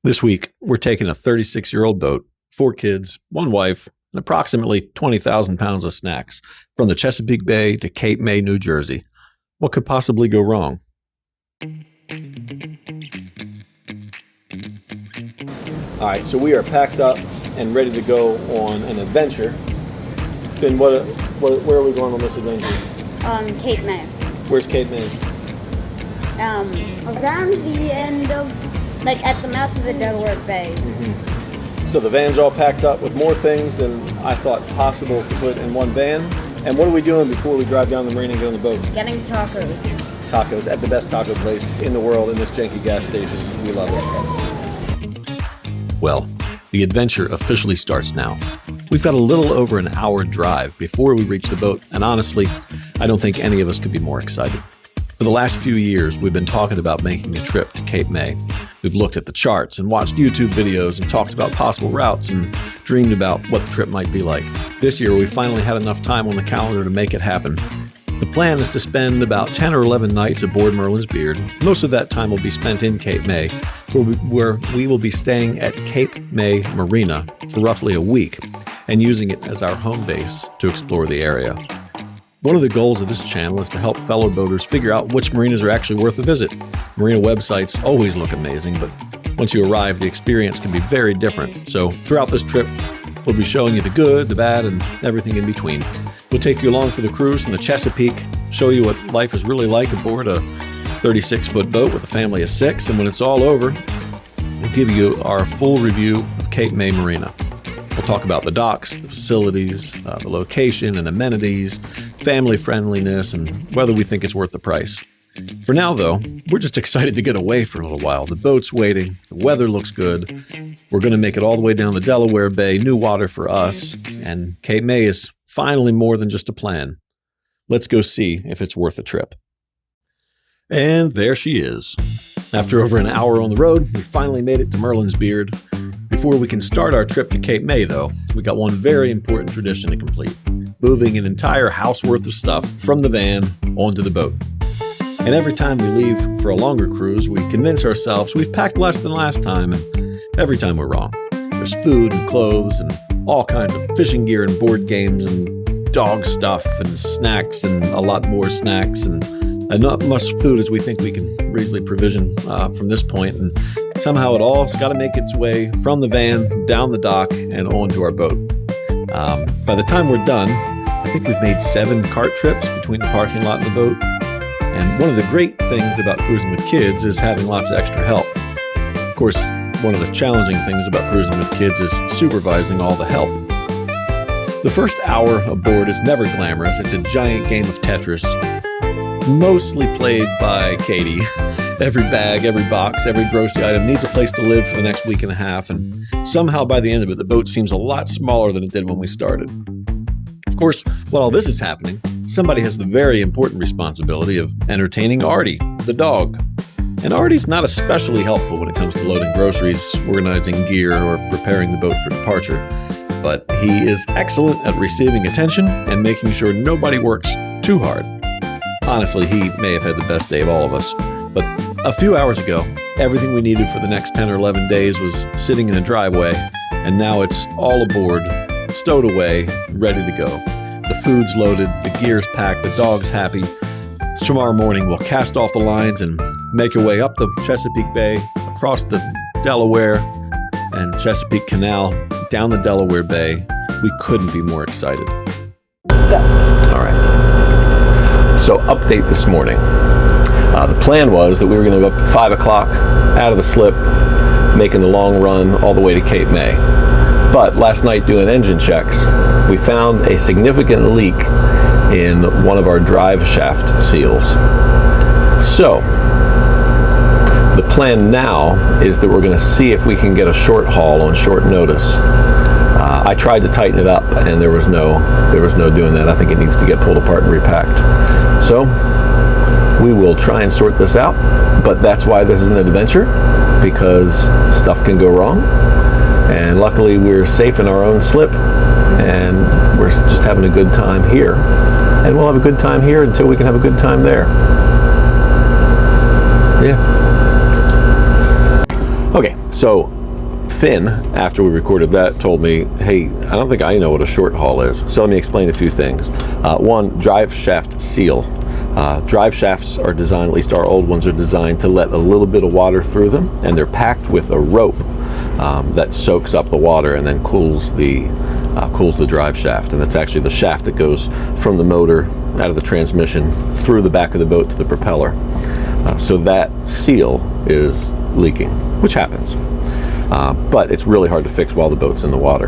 This week, we're taking a 36-year-old boat, 4 kids, 1 wife, and approximately 20,000 pounds of snacks from the Chesapeake Bay to Cape May, New Jersey. What could possibly go wrong? All right, so we are packed up and ready to go on an adventure. Finn, where are we going on this adventure? Cape May. Where's Cape May? Around the end of, at the mouth of the Delaware Bay. Mm-hmm. So the van's all packed up with more things than I thought possible to put in one van. And what are we doing before we drive down the marina and get on the boat? Getting tacos. Tacos at the best taco place in the world in this janky gas station. We love it. Well, the adventure officially starts now. We've got a little over an hour drive before we reach the boat, and honestly, I don't think any of us could be more excited. For the last few years, we've been talking about making a trip to Cape May. We've looked at the charts and watched YouTube videos and talked about possible routes and dreamed about what the trip might be like. This year, we finally had enough time on the calendar to make it happen. The plan is to spend about 10 or 11 nights aboard Merlin's Beard. Most of that time will be spent in Cape May, where we will be staying at Cape May Marina for roughly a week and using it as our home base to explore the area. One of the goals of this channel is to help fellow boaters figure out which marinas are actually worth a visit. Marina websites always look amazing, but once you arrive, the experience can be very different. So throughout this trip, we'll be showing you the good, the bad, and everything in between. We'll take you along for the cruise from the Chesapeake, show you what life is really like aboard a 36-foot boat with a family of 6, and when it's all over, we'll give you our full review of Cape May Marina. We'll talk about the docks, the facilities, the location and amenities, family friendliness, and whether we think it's worth the price. For now, though, we're just excited to get away for a little while. The boat's waiting, the weather looks good. We're going to make it all the way down the Delaware Bay, new water for us, and Cape May is finally more than just a plan. Let's go see if it's worth the trip. And there she is. After over an hour on the road, we finally made it to Merlin's Beard. Before we can start our trip to Cape May, though, we got one very important tradition to complete: moving an entire house worth of stuff from the van onto the boat. And every time we leave for a longer cruise, we convince ourselves we've packed less than last time, and every time we're wrong. There's food and clothes and all kinds of fishing gear and board games and dog stuff and snacks and a lot more snacks and not much food as we think we can reasonably provision from this point. And somehow it all's got to make its way from the van, down the dock, and onto our boat. By the time we're done, I think we've made 7 cart trips between the parking lot and the boat. And one of the great things about cruising with kids is having lots of extra help. Of course, one of the challenging things about cruising with kids is supervising all the help. The first hour aboard is never glamorous. It's a giant game of Tetris, mostly played by Katie. Every bag, every box, every grocery item needs a place to live for the next week and a half, and somehow by the end of it, the boat seems a lot smaller than it did when we started. Of course, while all this is happening, somebody has the very important responsibility of entertaining Artie, the dog. And Artie's not especially helpful when it comes to loading groceries, organizing gear, or preparing the boat for departure. But he is excellent at receiving attention and making sure nobody works too hard. Honestly, he may have had the best day of all of us. But a few hours ago, everything we needed for the next 10 or 11 days was sitting in a driveway, and now it's all aboard, stowed away, ready to go. The food's loaded, the gear's packed, the dog's happy. Tomorrow morning, we'll cast off the lines and make our way up the Chesapeake Bay, across the Delaware and Chesapeake Canal, down the Delaware Bay. We couldn't be more excited. All right. So, update this morning. The plan was that we were going to go up at 5 o'clock, out of the slip, making the long run all the way to Cape May. But last night, doing engine checks, we found a significant leak in one of our drive shaft seals. So, the plan now is that we're going to see if we can get a short haul on short notice. I tried to tighten it up, and there was no doing that. I think it needs to get pulled apart and repacked. So, we will try and sort this out, but that's why this is an adventure, because stuff can go wrong. And luckily, we're safe in our own slip, and we're just having a good time here. And we'll have a good time here until we can have a good time there. Yeah. Okay, so Finn, after we recorded that, told me, hey, I don't think I know what a short haul is. So let me explain a few things. One, drive shaft seal. Drive shafts are designed, at least our old ones are designed to let a little bit of water through them, and they're packed with a rope that soaks up the water and then cools the drive shaft. And that's actually the shaft that goes from the motor out of the transmission through the back of the boat to the propeller. So that seal is leaking, which happens. But it's really hard to fix while the boat's in the water.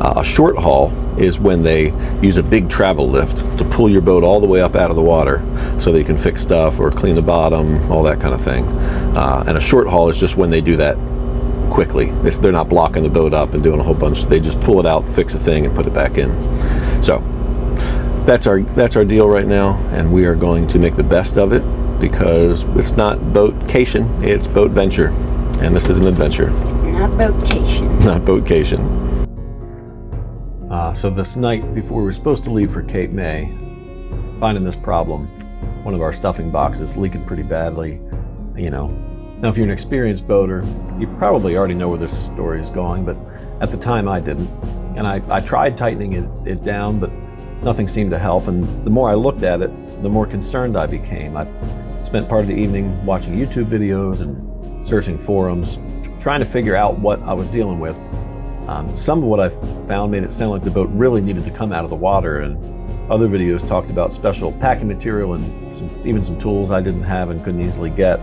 A short haul is when they use a big travel lift to pull your boat all the way up out of the water so that you can fix stuff or clean the bottom, all that kind of thing. And a short haul is just when they do that quickly. They're not blocking the boat up and doing a whole bunch. They just pull it out, fix a thing, and put it back in. So that's our deal right now, and we are going to make the best of it because it's not boatcation, it's boat venture. And this is an adventure. Not boatcation. Not boatcation. So this night before we were supposed to leave for Cape May, finding this problem, one of our stuffing boxes leaking pretty badly, you know. Now if you're an experienced boater, you probably already know where this story is going, but at the time I didn't. And I tried tightening it down, but nothing seemed to help. And the more I looked at it, the more concerned I became. I spent part of the evening watching YouTube videos and searching forums, trying to figure out what I was dealing with. Some of what I found made it sound like the boat really needed to come out of the water, and other videos talked about special packing material and even some tools I didn't have and couldn't easily get.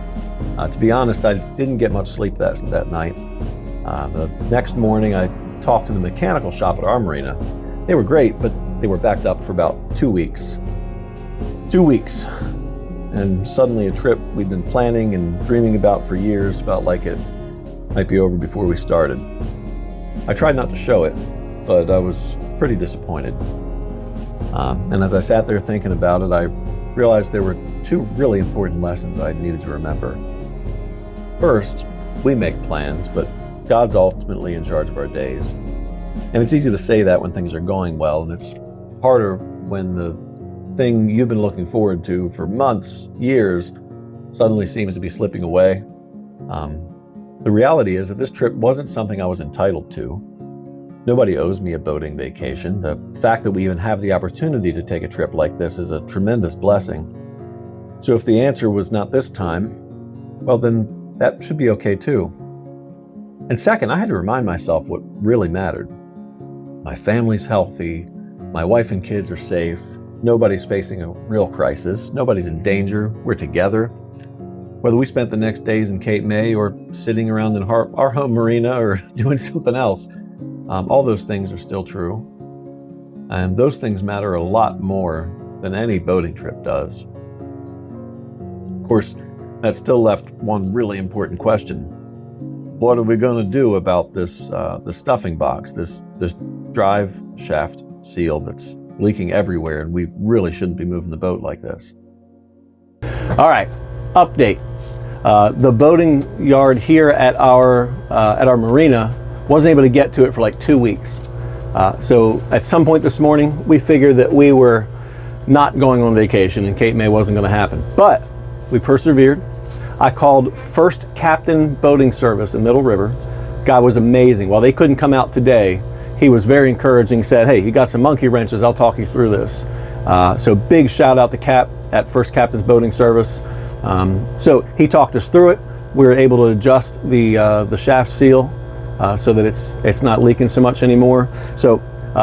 To be honest, I didn't get much sleep that night. The next morning, I talked to the mechanical shop at our marina. They were great, but they were backed up for about 2 weeks. 2 weeks. And suddenly a trip we'd been planning and dreaming about for years felt like it might be over before we started. I tried not to show it, but I was pretty disappointed. And as I sat there thinking about it, I realized there were two really important lessons I needed to remember. First, we make plans, but God's ultimately in charge of our days. And it's easy to say that when things are going well, and it's harder when the thing you've been looking forward to for months, years, suddenly seems to be slipping away. The reality is that this trip wasn't something I was entitled to. Nobody owes me a boating vacation. The fact that we even have the opportunity to take a trip like this is a tremendous blessing. So if the answer was not this time, well then that should be okay too. And second, I had to remind myself what really mattered. My family's healthy, my wife and kids are safe, nobody's facing a real crisis, nobody's in danger, we're together. Whether we spent the next days in Cape May or sitting around in our home marina or doing something else, all those things are still true. And those things matter a lot more than any boating trip does. Of course, that still left one really important question. What are we going to do about this stuffing box, this drive shaft seal that's leaking everywhere, and we really shouldn't be moving the boat like this? All right, update. The boating yard here at our marina wasn't able to get to it for like 2 weeks. So at some point this morning, we figured that we were not going on vacation and Cape May wasn't going to happen. But we persevered. I called First Captain Boating Service in Middle River. Guy was amazing. While they couldn't come out today, he was very encouraging, said, hey, you got some monkey wrenches, I'll talk you through this. So big shout out to Cap at First Captain's Boating Service. So he talked us through it. We were able to adjust the shaft seal so that it's not leaking so much anymore. So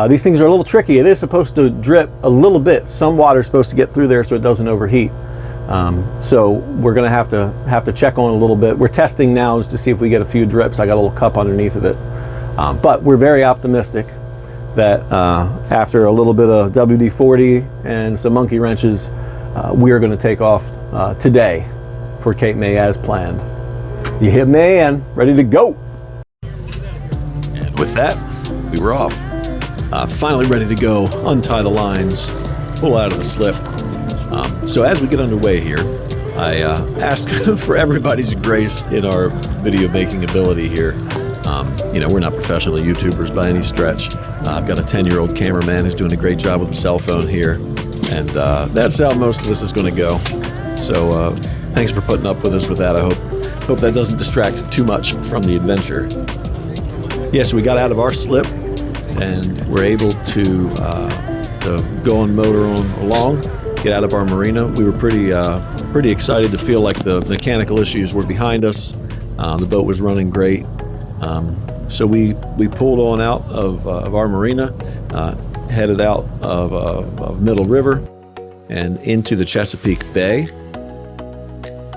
these things are a little tricky. It is supposed to drip a little bit. Some water is supposed to get through there so it doesn't overheat. So we're going to have to check on it a little bit. We're testing now just to see if we get a few drips. I got a little cup underneath of it. But we're very optimistic that after a little bit of WD-40 and some monkey wrenches, we are going to take off today for Cape May as planned. You hit me and ready to go. And with that, we were off. Finally ready to go, untie the lines, pull out of the slip. So as we get underway here, I ask for everybody's grace in our video making ability here. We're not professional YouTubers by any stretch. I've got a 10-year-old cameraman who's doing a great job with the cell phone here. And that's how most of this is going to go. So thanks for putting up with us with that. I hope Hope that doesn't distract too much from the adventure. Yes, we got out of our slip and we're able to go on motor on along, get out of our marina. We were pretty excited to feel like the mechanical issues were behind us. The boat was running great. So we pulled on out of our marina, headed out of Middle River and into the Chesapeake Bay.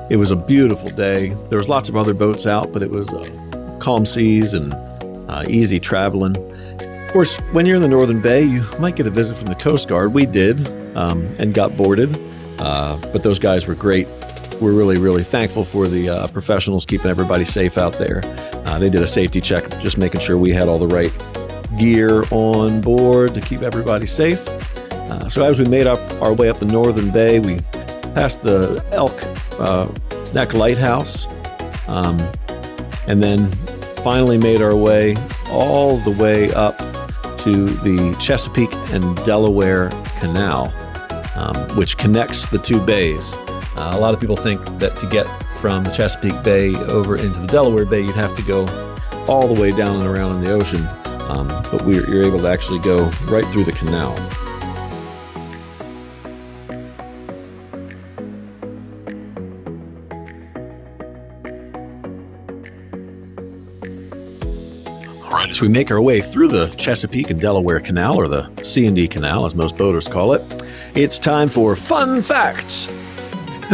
It was a beautiful day. There was lots of other boats out, but it was calm seas and easy traveling. Of course, when you're in the Northern Bay, you might get a visit from the Coast Guard. We did, and got boarded, but those guys were great. We're really, really thankful for the professionals keeping everybody safe out there. They did a safety check, just making sure we had all the right gear on board to keep everybody safe. So as we made our way up the Northern Bay, we passed the Elk Neck Lighthouse, and then finally made our way all the way up to the Chesapeake and Delaware Canal, which connects the two bays. A lot of people think that to get from the Chesapeake Bay over into the Delaware Bay, you'd have to go all the way down and around in the ocean, but you're able to actually go right through the canal. All right, as we make our way through the Chesapeake and Delaware Canal, or the C&D Canal, as most boaters call it, it's time for fun facts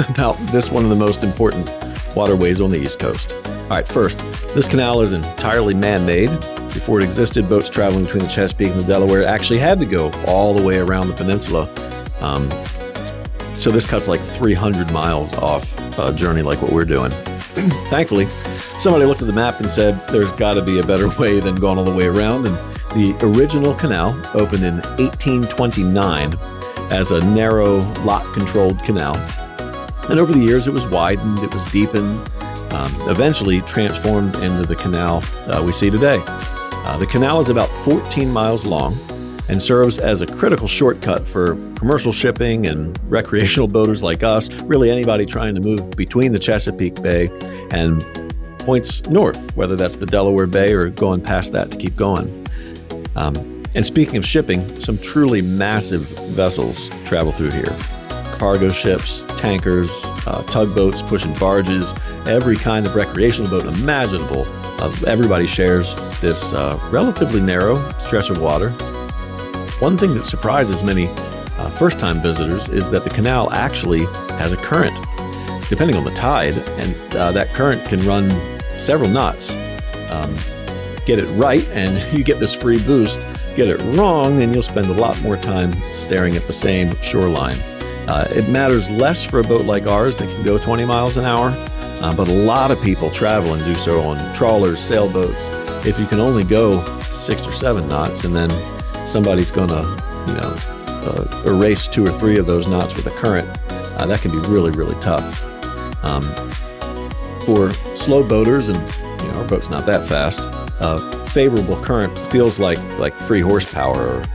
about this one of the most important waterways on the East Coast. All right, first, this canal is entirely man-made. Before it existed, boats traveling between the Chesapeake and the Delaware actually had to go all the way around the peninsula. So this cuts like 300 miles off a journey like what we're doing. Thankfully, somebody looked at the map and said, there's got to be a better way than going all the way around. And the original canal opened in 1829 as a narrow, lock-controlled canal. And over the years, it was widened, it was deepened, eventually transformed into the canal we see today. The canal is about 14 miles long and serves as a critical shortcut for commercial shipping and recreational boaters like us, really anybody trying to move between the Chesapeake Bay and points north, whether that's the Delaware Bay or going past that to keep going. And speaking of shipping, some truly massive vessels travel through here. Cargo ships, tankers, tugboats pushing barges, every kind of recreational boat imaginable. Everybody shares this relatively narrow stretch of water. One thing that surprises many first-time visitors is that the canal actually has a current, depending on the tide, and that current can run several knots. Get it right and you get this free boost. Get it wrong and you'll spend a lot more time staring at the same shoreline. It matters less for a boat like ours that can go 20 miles an hour, but a lot of people travel and do so on trawlers, sailboats. If you can only go 6 or 7 knots and then somebody's going to erase 2 or 3 of those knots with a current, that can be really, really tough. For slow boaters, and our boat's not that fast, favorable current feels like free horsepower, or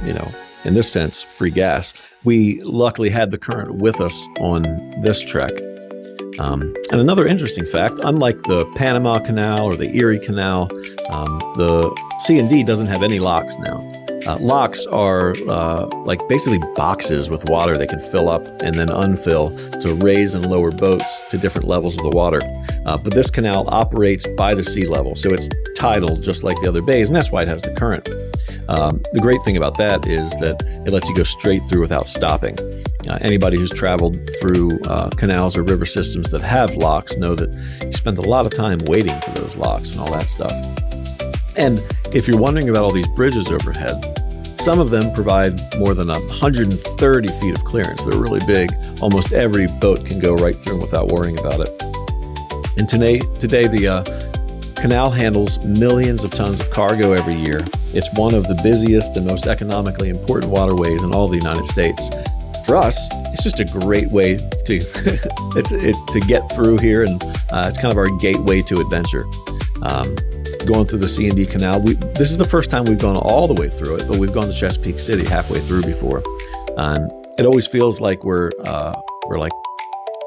in this sense, free gas. We luckily had the current with us on this trek. And another interesting fact, unlike the Panama Canal or the Erie Canal, the C&D doesn't have any locks now. Locks are like basically boxes with water they can fill up and then unfill to raise and lower boats to different levels of the water. But this canal operates by the sea level, so it's tidal just like the other bays, and that's why it has the current. The great thing about that is that it lets you go straight through without stopping. Anybody who's traveled through canals or river systems that have locks know that you spend a lot of time waiting for those locks and all that stuff. And if you're wondering about all these bridges overhead, some of them provide more than 130 feet of clearance. They're really big. Almost every boat can go right through without worrying about it. And today the canal handles millions of tons of cargo every year. It's one of the busiest and most economically important waterways in all the United States. For us, it's just a great way to to get through here, and it's kind of our gateway to adventure. Going through the C&D Canal, this is the first time we've gone all the way through it, but we've gone to Chesapeake City halfway through before. It always feels like we're like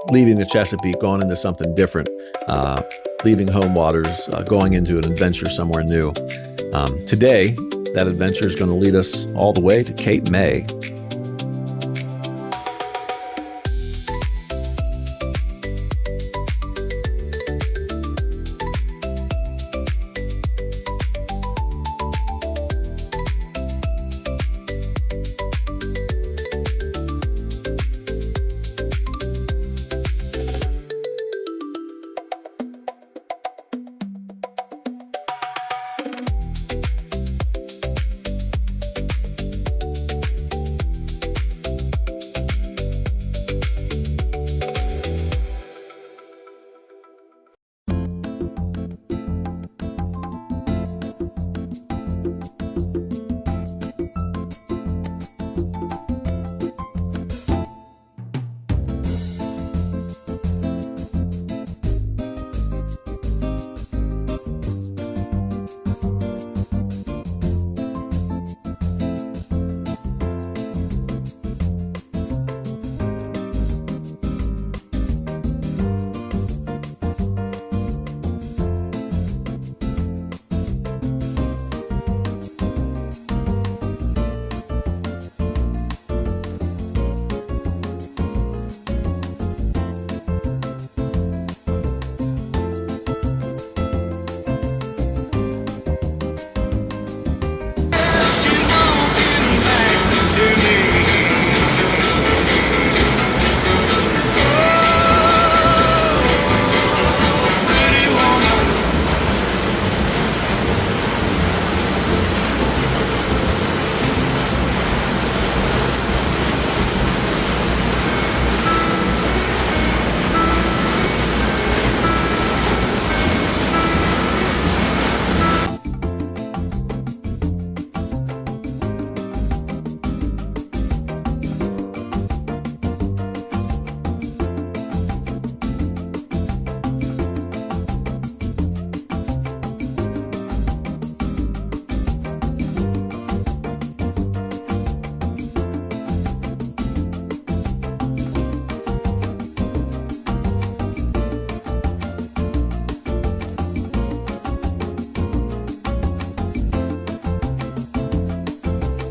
leaving the Chesapeake, going into something different. leaving home waters, going into an adventure somewhere new. Today, that adventure is going to lead us all the way to Cape May.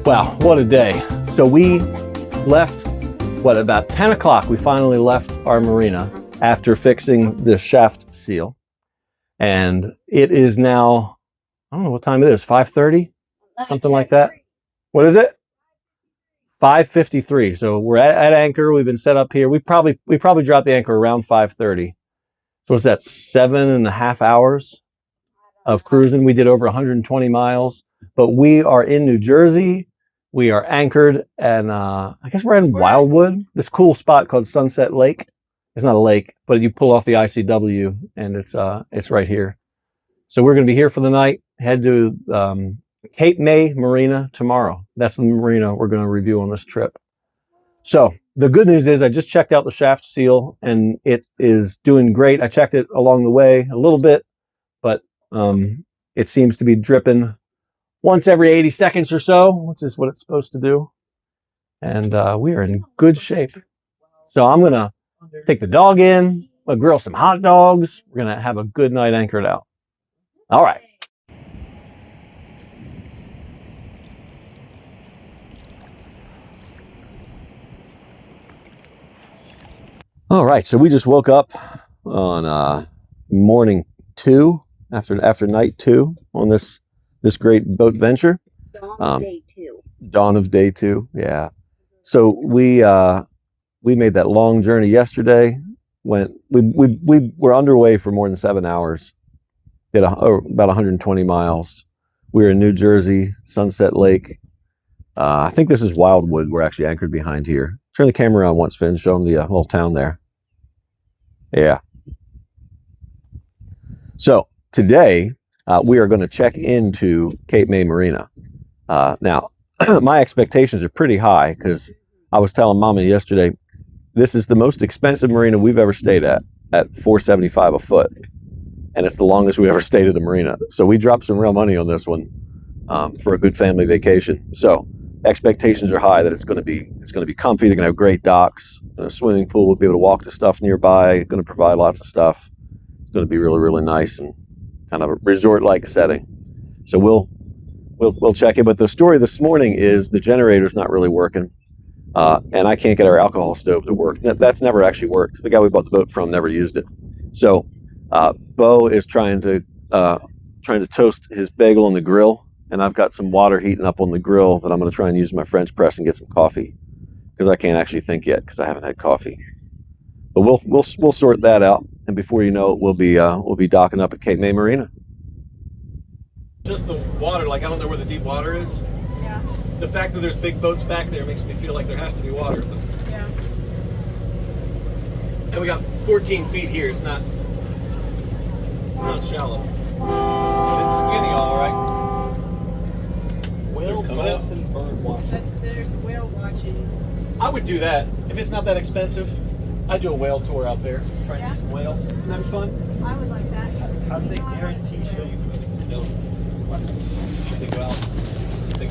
Wow, what a day. So we left, about 10 o'clock, we finally left our marina after fixing the shaft seal. And it is now, I don't know what time it is, 5:30? Something like that. What is it? 5:53. So we're at anchor. We've been set up here. We probably dropped the anchor around 5:30. So what's that, 7.5 hours of cruising? We did over 120 miles, but we are in New Jersey. We are anchored, and I guess we're in Wildwood, this cool spot called Sunset Lake. It's not a lake, but you pull off the ICW, and it's right here. So we're going to be here for the night. Head to Cape May Marina tomorrow. That's the marina we're going to review on this trip. So the good news is I just checked out the shaft seal, and it is doing great. I checked it along the way a little bit, but it seems to be dripping once every 80 seconds or so, which is what it's supposed to do. And we are in good shape. So I'm going to take the dog in, we'll grill some hot dogs. We're going to have a good night anchored out. All right. All right, so we just woke up on morning 2, after night 2 on this great boat venture. Dawn of day 2. Dawn of day 2, yeah. So we made that long journey yesterday. We were underway for more than 7 hours. Did about 120 miles. We were in New Jersey, Sunset Lake. I think this is Wildwood. We're actually anchored behind here. Turn the camera around once, Finn. Show them the little town there. Yeah. So today we are going to check into Cape May Marina. Now, my expectations are pretty high because I was telling Mama yesterday, this is the most expensive marina we've ever stayed at $475 a foot. And it's the longest we ever stayed at a marina. So we dropped some real money on this one for a good family vacation. So expectations are high that it's going to be comfy. They're going to have great docks, a swimming pool. We'll be able to walk to stuff nearby. Going to provide lots of stuff. It's going to be really, really nice and kind of a resort-like setting. So we'll check it. But the story this morning is the generator's not really working, and I can't get our alcohol stove to work. That's never actually worked. The guy we bought the boat from never used it. So Bo is trying to toast his bagel on the grill, and I've got some water heating up on the grill that I'm going to try and use my French press and get some coffee, because I can't actually think yet because I haven't had coffee. But we'll sort that out, and before you know it, we'll be docking up at Cape May Marina. Just the water, like I don't know where the deep water is. Yeah. The fact that there's big boats back there makes me feel like there has to be water. Yeah. And we got 14 feet here. It's not shallow. It's skinny, all right. Whale, dolphin, bird watching. There's a whale watching. I would do that if it's not that expensive. I'd do a whale tour out there. Try to see some whales. Isn't that fun? I would like that. How do they guarantee show you? No. They go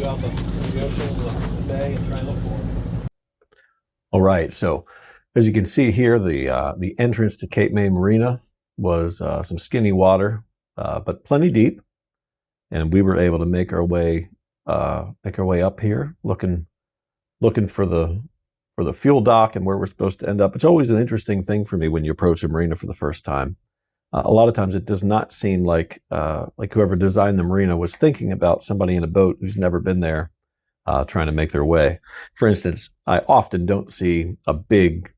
out the ocean, the bay, and try and look for them. All right. So, as you can see here, the entrance to Cape May Marina was some skinny water, but plenty deep, and we were able to make our way up here, looking for the fuel dock and where we're supposed to end up. It's always an interesting thing for me when you approach a marina for the first time. A lot of times it does not seem like whoever designed the marina was thinking about somebody in a boat who's never been there trying to make their way. For instance, I often don't see a big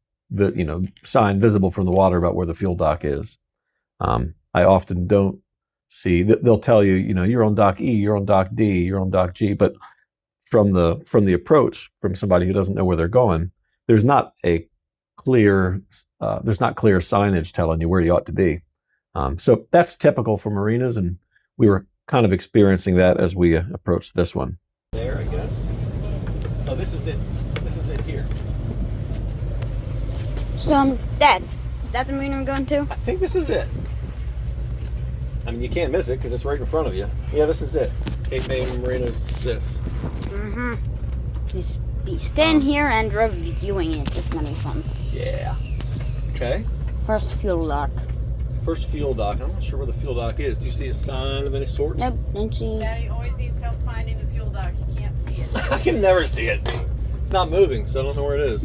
sign visible from the water about where the fuel dock is. I often don't see that. They'll tell you, you're on dock E, you're on dock D, you're on dock G, but from the approach from somebody who doesn't know where they're going, there's not clear signage telling you where you ought to be. So that's typical for marinas, and we were kind of experiencing that as we approached this one. There, I guess. Oh, this is it. This is it here. So, Dad, is that the marina we're going to? I think this is it. I mean, you can't miss it because it's right in front of you. Yeah, this is it. Cape May Marina's this. Mm-hmm. Just be staying here and reviewing it. It's gonna be fun. Yeah. Okay. First fuel dock. First fuel dock. I'm not sure where the fuel dock is. Do you see a sign of any sort? Nope, didn't see. Daddy always needs help finding the fuel dock. He can't see it. I can never see it. It's not moving, so I don't know where it is.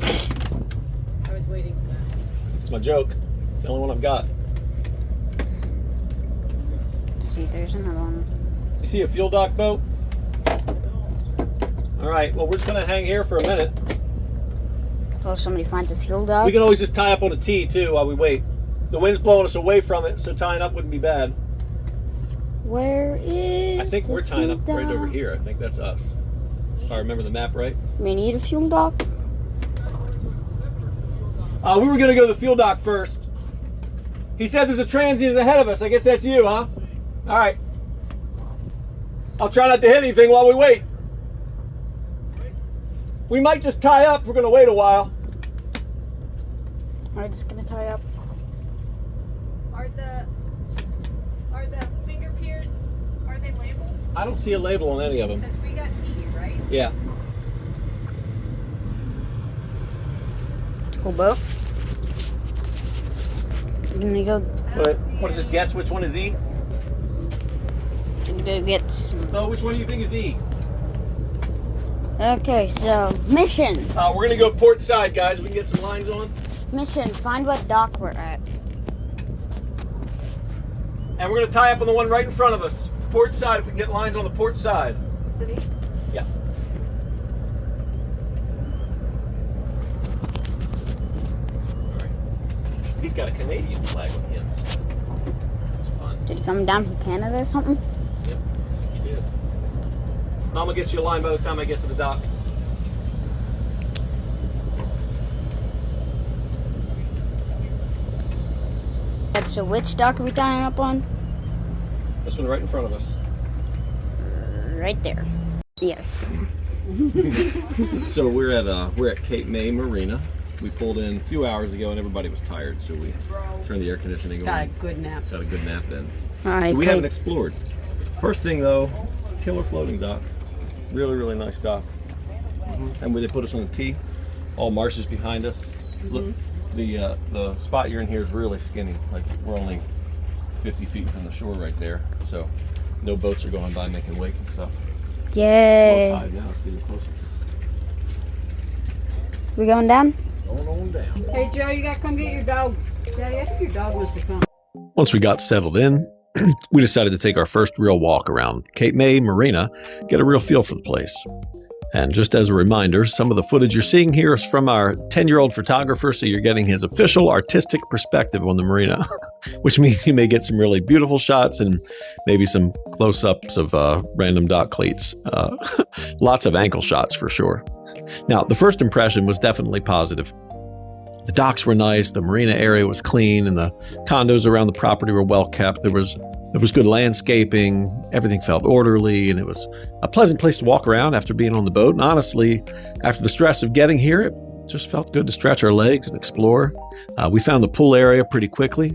I was waiting for that. It's my joke. It's the only one I've got. Let's see, there's another one. You see a fuel dock boat? All right, well, we're just going to hang here for a minute. Until somebody finds a fuel dock. We can always just tie up on a T, too, while we wait. The wind's blowing us away from it, so tying up wouldn't be bad. Where is I think we're tying up right over dock? here. I think that's us. If I remember the map right. We need a fuel dock? We were going to go to the fuel dock first. He said there's a transient ahead of us. I guess that's you, huh? All right. I'll try not to hit anything while we wait. We might just tie up. We're going to wait a while. We're just gonna tie up. Are the finger piers, are they labeled? I don't see a label on any of them. Because we got E, right? Yeah. Cool boat. I'm gonna go. Want to just guess which one is E? I'm gonna get some. Oh, which one do you think is E? Okay, so mission. We're going to go port side, guys. We can get some lines on. Mission. Find what dock we're at. And we're going to tie up on the one right in front of us. Port side, if we can get lines on the port side. Yeah. All right. He's got a Canadian flag on him. So that's fun. Did he come down from Canada or something? Yep, he did. Mom will get you a line by the time I get to the dock. So which dock are we tying up on? This one right in front of us. Right there. Yes. So we're at Cape May Marina. We pulled in a few hours ago and everybody was tired, so we turned the air conditioning on. Got a good nap. Got a good nap then. All right. So we haven't explored. First thing though, killer floating dock. Really, really nice dock. And where they put us on the T, all marshes behind us. Look, the spot you're in here is really skinny. Like we're only 50 feet from the shore right there, so no boats are going by making wake and stuff. Yay. It's low tide now, it's even closer. We going down? Going on down. Hey, Joe, you gotta come get your dog. Daddy, I think your dog wants to come. Once we got settled in, we decided to take our first real walk around Cape May Marina, get a real feel for the place. And just as a reminder, some of the footage you're seeing here is from our 10-year-old photographer, so you're getting his official artistic perspective on the marina, which means you may get some really beautiful shots and maybe some close-ups of random dock cleats. Lots of ankle shots for sure. Now, the first impression was definitely positive. The docks were nice, the marina area was clean, and the condos around the property were well kept. There was good landscaping, everything felt orderly, and it was a pleasant place to walk around after being on the boat. And honestly, after the stress of getting here, it just felt good to stretch our legs and explore. We found the pool area pretty quickly.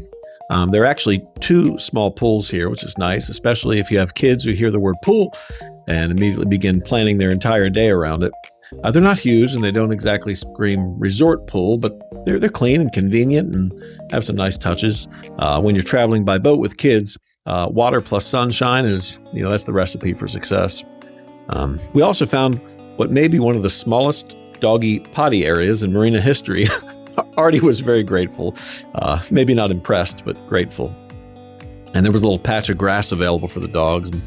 There are actually 2 small pools here, which is nice, especially if you have kids who hear the word pool and immediately begin planning their entire day around it. They're not huge and they don't exactly scream resort pool, but they're clean and convenient and have some nice touches. When you're traveling by boat with kids, water plus sunshine is, that's the recipe for success. We also found what may be one of the smallest doggy potty areas in marina history. Artie was very grateful, maybe not impressed, but grateful. And there was a little patch of grass available for the dogs, and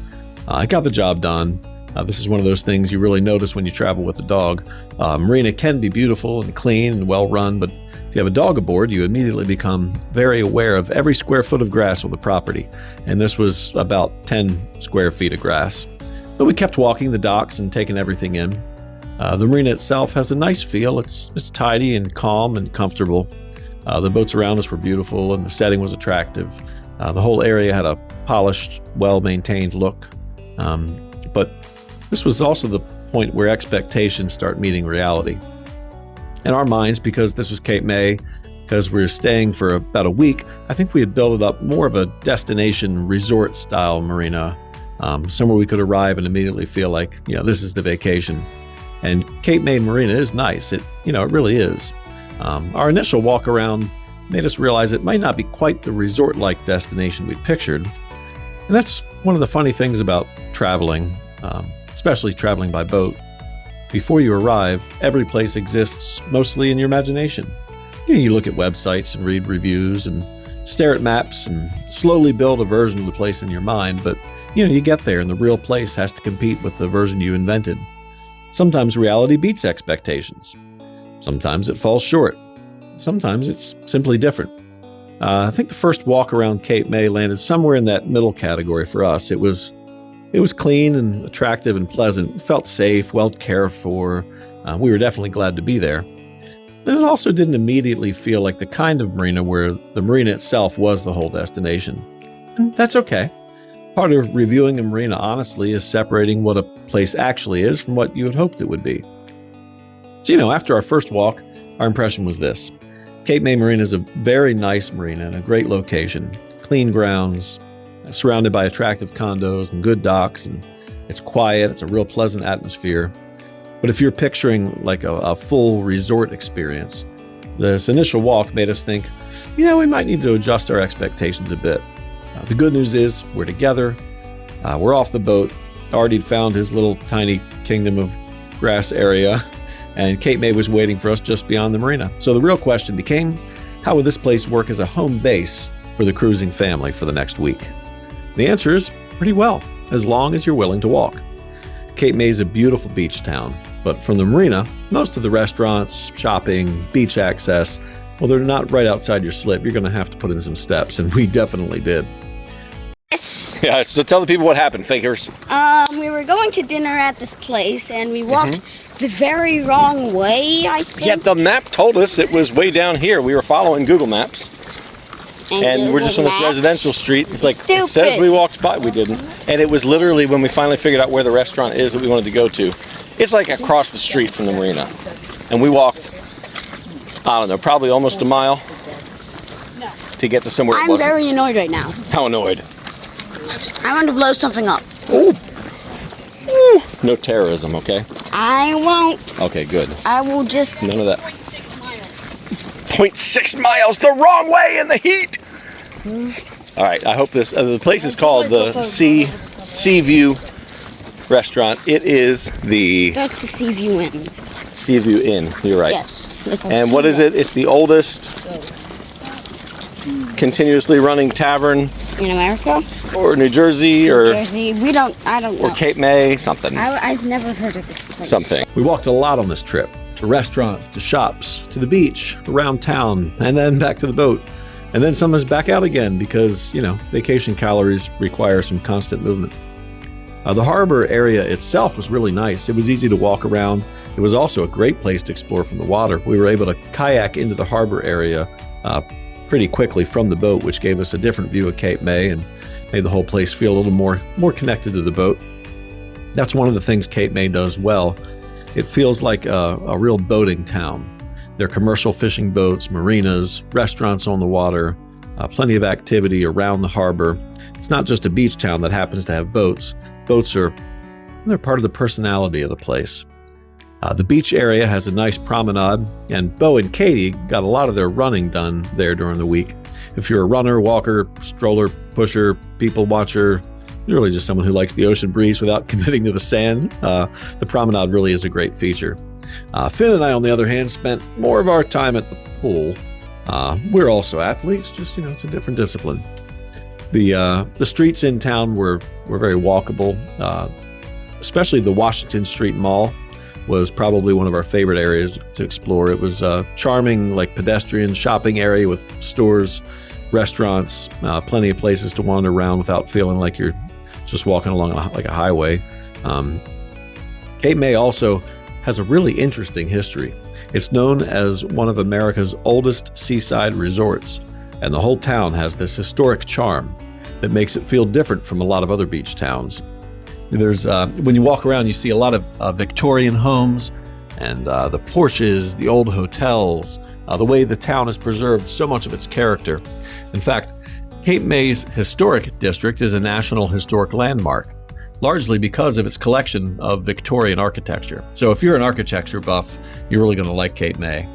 I got the job done. This is one of those things you really notice when you travel with a dog. Marina can be beautiful and clean and well run, but if you have a dog aboard, you immediately become very aware of every square foot of grass on the property. And this was about 10 square feet of grass. But we kept walking the docks and taking everything in. The marina itself has a nice feel. It's tidy and calm and comfortable. The boats around us were beautiful and the setting was attractive. The whole area had a polished, well-maintained look. But this was also the point where expectations start meeting reality. In our minds, because this was Cape May, because we were staying for about a week, I think we had built it up more of a destination resort-style marina, somewhere we could arrive and immediately feel like, this is the vacation. And Cape May Marina is nice. It really is. Our initial walk around made us realize it might not be quite the resort-like destination we pictured. And that's one of the funny things about traveling, especially traveling by boat. Before you arrive, every place exists mostly in your imagination. You look at websites and read reviews and stare at maps and slowly build a version of the place in your mind, but you get there and the real place has to compete with the version you invented. Sometimes reality beats expectations. Sometimes it falls short. Sometimes it's simply different. I think the first walk around Cape May landed somewhere in that middle category for us. It was clean and attractive and pleasant. It felt safe, well cared for. We were definitely glad to be there. And it also didn't immediately feel like the kind of marina where the marina itself was the whole destination. And that's okay. Part of reviewing a marina honestly is separating what a place actually is from what you had hoped it would be. So, after our first walk, our impression was this. Cape May Marina is a very nice marina and a great location. Clean grounds, surrounded by attractive condos and good docks, and it's quiet, it's a real pleasant atmosphere. But if you're picturing like a full resort experience, this initial walk made us think, we might need to adjust our expectations a bit. The good news is we're together, we're off the boat. Artie'd found his little tiny kingdom of grass area, and Cape May was waiting for us just beyond the marina. So the real question became, how would this place work as a home base for the cruising family for the next week? The answer is pretty well, as long as you're willing to walk. Cape May is a beautiful beach town, but from the marina, most of the restaurants, shopping, beach access, well, they're not right outside your slip. You're going to have to put in some steps, and we definitely did. Yes. Yeah, so tell the people what happened, fakers. We were going to dinner at this place, and we walked the very wrong way, I think. Yeah, the map told us it was way down here. We were following Google Maps. And we're just on this residential street. It's like, it says we walked by, we didn't. And it was literally when we finally figured out where the restaurant is that we wanted to go to. It's like across the street from the marina. And we walked, I don't know, probably almost a mile to get to somewhere it wasn't. I'm very annoyed right now. How annoyed? I want to blow something up. Ooh. Ooh. No terrorism, okay? I won't. Okay, good. I will just... None of that. 0.6 miles. 0.6 miles the wrong way in the heat! All right, I hope this, the place is called the Sea View Restaurant. It is the... That's the Sea View Inn. Sea View Inn, you're right. Yes. And what is it? It's the oldest continuously running tavern in America? Or New Jersey or... New Jersey. I don't know. Or Cape May, something. I've never heard of this place. Something. We walked a lot on this trip. To restaurants, to shops, to the beach, around town, and then back to the boat. And then sometimes back out again because, you know, vacation calories require some constant movement. The harbor area itself was really nice. It was easy to walk around. It was also a great place to explore from the water. We were able to kayak into the harbor area pretty quickly from the boat, which gave us a different view of Cape May and made the whole place feel a little more connected to the boat. That's one of the things Cape May does well. It feels like a real boating town. There are commercial fishing boats, marinas, restaurants on the water, plenty of activity around the harbor. It's not just a beach town that happens to have boats. Boats they're part of the personality of the place. The beach area has a nice promenade, and Bo and Katie got a lot of their running done there during the week. If you're a runner, walker, stroller, pusher, people watcher, you're really just someone who likes the ocean breeze without committing to the sand, the promenade really is a great feature. Finn and I, on the other hand, spent more of our time at the pool. We're also athletes, just, it's a different discipline. The streets in town were very walkable, especially the Washington Street Mall was probably one of our favorite areas to explore. It was a charming, pedestrian shopping area with stores, restaurants, plenty of places to wander around without feeling like you're just walking along like a highway. Cape May also has a really interesting history. It's known as one of America's oldest seaside resorts, and the whole town has this historic charm that makes it feel different from a lot of other beach towns. There's when you walk around, you see a lot of Victorian homes and the Porsches, the old hotels, the way the town has preserved so much of its character. In fact, Cape May's historic district is a National Historic Landmark, largely because of its collection of Victorian architecture. So if you're an architecture buff, you're really going to like Cape May.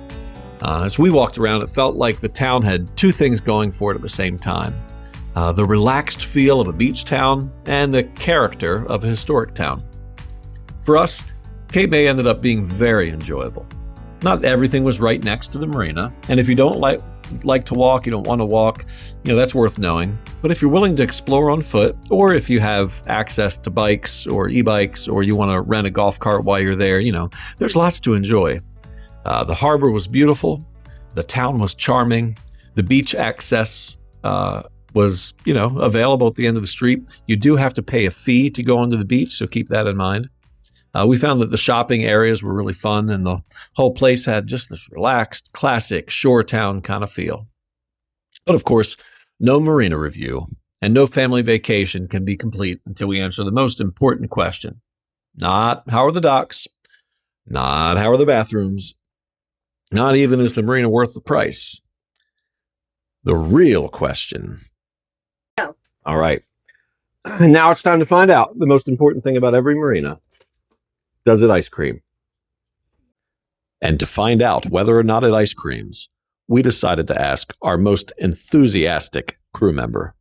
As we walked around, it felt like the town had two things going for it at the same time. The relaxed feel of a beach town and the character of a historic town. For us, Cape May ended up being very enjoyable. Not everything was right next to the marina, and if you don't like to walk, you don't want to walk, that's worth knowing. But if you're willing to explore on foot, or if you have access to bikes or e-bikes, or you want to rent a golf cart while you're there, there's lots to enjoy. The harbor was beautiful. The town was charming. The beach access was, available at the end of the street. You do have to pay a fee to go onto the beach, so keep that in mind. We found that the shopping areas were really fun, and the whole place had just this relaxed, classic shore town kind of feel. But of course, no marina review and no family vacation can be complete until we answer the most important question. Not how are the docks, not how are the bathrooms, not even is the marina worth the price. The real question. No. All right. And now it's time to find out the most important thing about every marina. Does it ice cream? And to find out whether or not it ice creams, we decided to ask our most enthusiastic crew member.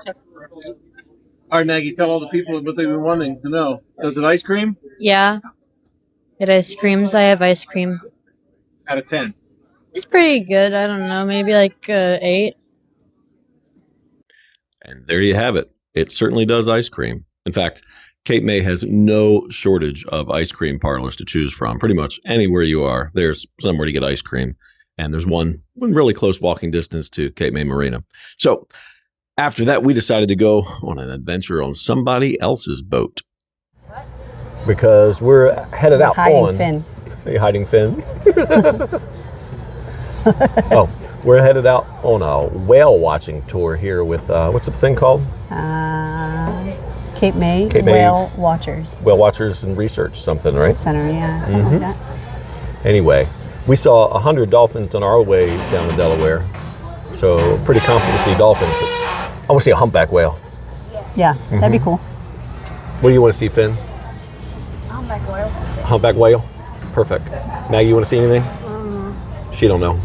All right, Maggie, tell all the people what they've been wanting to know. Does it ice cream? Yeah, it ice creams. I have ice cream. Out of 10. It's pretty good. I don't know, maybe like 8. And there you have it. It certainly does ice cream. In fact, Cape May has no shortage of ice cream parlors to choose from. Pretty much anywhere you are, there's somewhere to get ice cream. And there's one really close walking distance to Cape May Marina. So after that, we decided to go on an adventure on somebody else's boat. Because we're headed out hiding Finn. Are you hiding Finn? Oh, we're headed out on a whale watching tour here with, what's the thing called? Cape May Whale Watchers. Whale Watchers and Research something, right? Center, yeah, something like that. Anyway, we saw 100 dolphins on our way down to Delaware. So pretty confident to see dolphins. But I want to see a humpback whale. Yeah, that'd be cool. What do you want to see, Finn? Humpback whale. Humpback whale? Perfect. Maggie, you want to see anything? She don't know.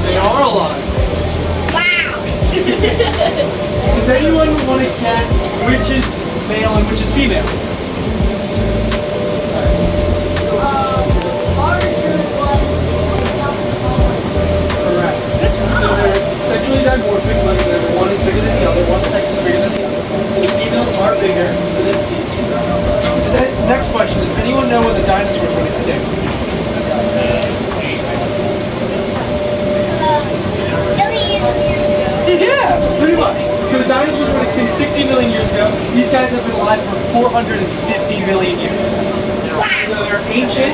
They are alive. Wow. Does anyone want to guess which is male and which is female? Correct. So they're sexually dimorphic, like one is bigger than the other, one sex is bigger than the other. So the females are bigger for this species. Next question, does anyone know when the dinosaurs went extinct? Yeah, pretty much. So the dinosaurs went extinct 60 million years ago. These guys have been alive for 450 million years. So they're ancient.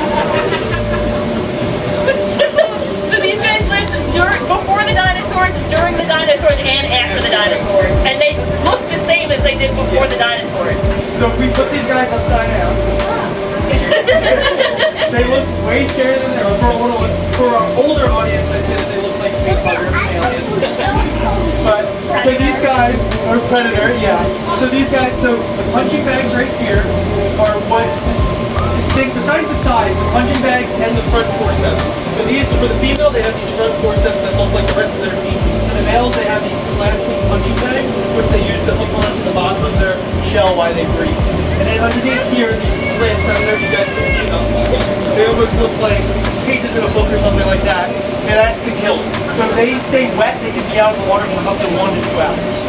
So these guys lived before the dinosaurs, during the dinosaurs, and after the dinosaurs. And they look the same as they did before the dinosaurs. So if we put these guys upside down, they look way scarier than they are. For our older audience, I say that they look like facehuggers and aliens. But so these guys are predator, yeah. So these guys, so the punching bags right here are what distinct. Besides the size, the punching bags and the front forceps. So these, for the female, they have these front forceps that look like the rest of their feet. For the males, they have these plastic punching bags, which they use to hook onto the bottom of their shell while they breathe. And then underneath here, these slits, I don't know if you guys can see them. They almost look like pages in a book or something like that. And that's the gills. So if they stay wet, they can be out in the water for up to 1 to 2 hours.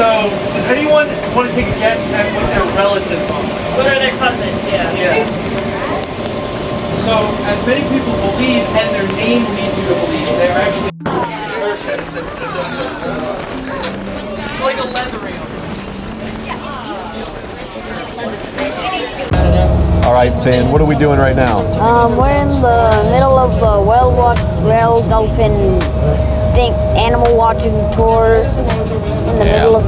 So, does anyone want to take a guess at what their relatives are? What are their cousins? Yeah. So, as many people believe, and their name leads you to believe, they are actually... It's like a leathery almost. All right, Finn, what are we doing right now? We're in the middle of the whale dolphin animal watching tour in the middle of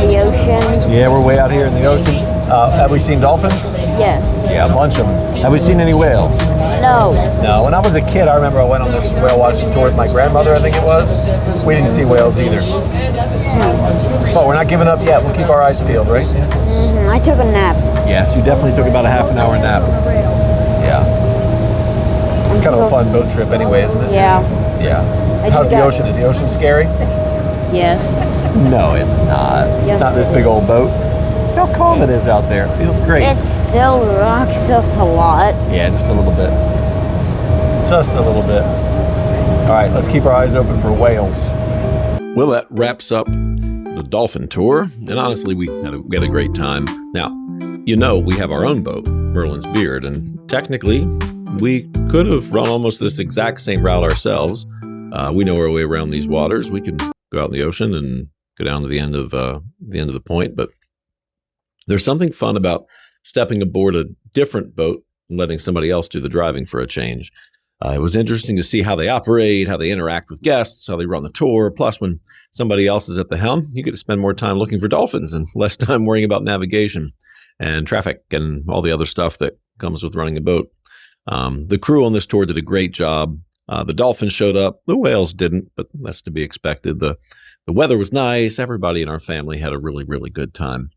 the ocean. Yeah, we're way out here in the ocean. Have we seen dolphins? Yes. Yeah, a bunch of them. Have we seen any whales? No. No. When I was a kid, I remember I went on this whale watching tour with my grandmother, I think it was. We didn't see whales either. But we're not giving up yet. We'll keep our eyes peeled, right? I took a nap. Yes, you definitely took about a half an hour nap. Yeah. It's kind of a fun boat trip anyway, isn't it? Yeah. Yeah. How's the ocean? Is the ocean scary? Yes. No, it's not. Yes, Not this big old boat. Look how calm it is out there. It feels great. It still rocks us a lot. Yeah, just a little bit. Just a little bit. All right, let's keep our eyes open for whales. Well, that wraps up the dolphin tour. And honestly, we had a great time. Now, you know, we have our own boat, Merlin's Beard, and technically, we could have run almost this exact same route ourselves. We know our way around these waters. We can go out in the ocean and go down to the end of the point. But there's something fun about stepping aboard a different boat and letting somebody else do the driving for a change. It was interesting to see how they operate, how they interact with guests, how they run the tour. Plus, when somebody else is at the helm, you get to spend more time looking for dolphins and less time worrying about navigation and traffic and all the other stuff that comes with running a boat. The crew on this tour did a great job. The dolphins showed up. The whales didn't, but that's to be expected. The weather was nice. Everybody in our family had a really, really good time.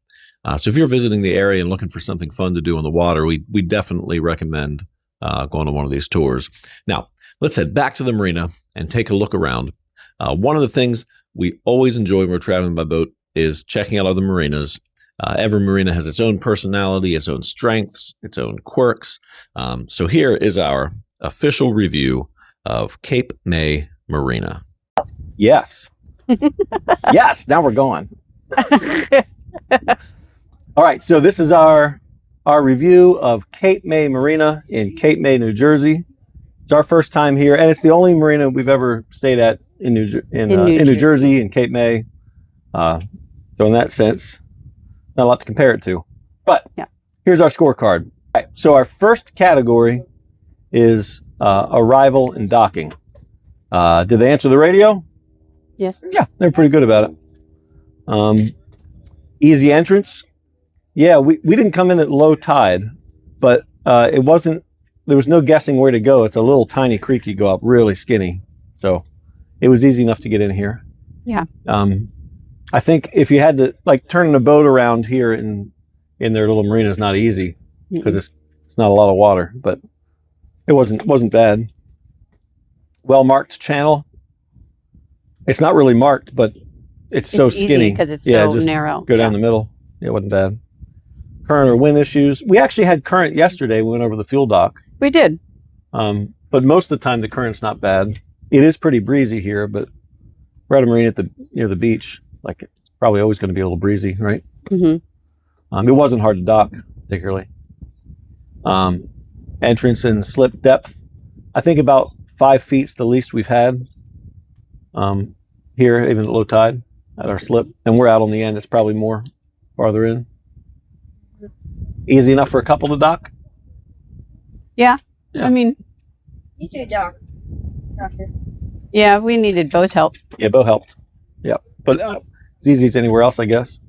So if you're visiting the area and looking for something fun to do on the water, we definitely recommend going on one of these tours. Now, let's head back to the marina and take a look around. One of the things we always enjoy when we're traveling by boat is checking out other marinas. Every marina has its own personality, its own strengths, its own quirks. So here is our official review of Cape May Marina. Yes. Yes, now we're going. All right, so this is our review of Cape May Marina in Cape May, New Jersey. It's our first time here, and it's the only marina we've ever stayed at in New Jersey and Cape May. So in that sense, not a lot to compare it to. But here's our scorecard. All right, so our first category is arrival and docking. Did they answer the radio? Yes. Yeah, they're pretty good about it. Easy entrance. Yeah, we didn't come in at low tide, but it wasn't. There was no guessing where to go. It's a little tiny creek you go up, really skinny. So it was easy enough to get in here. Yeah. I think if you had to like turning a boat around here in their little marina is not easy because it's not a lot of water, but it wasn't bad. Well marked channel. It's not really marked, but it's so skinny because it's so just narrow. Go down the middle. Yeah, it wasn't bad. Current or wind issues. We actually had current yesterday. We went over the fuel dock. We did. But most of the time the current's not bad. It is pretty breezy here, but we're at a marina near the beach. Like it's probably always going to be a little breezy, right? Mm-hmm. It wasn't hard to dock particularly. Entrance and slip depth. I think about 5 feet's the least we've had here, even at low tide, at our slip. And we're out on the end. It's probably more farther in. Easy enough for a couple to dock? Yeah. Yeah. I mean, You two dock. yeah, we needed Bo's help. Yeah, Bo helped. Yeah, but it's easy as anywhere else, I guess.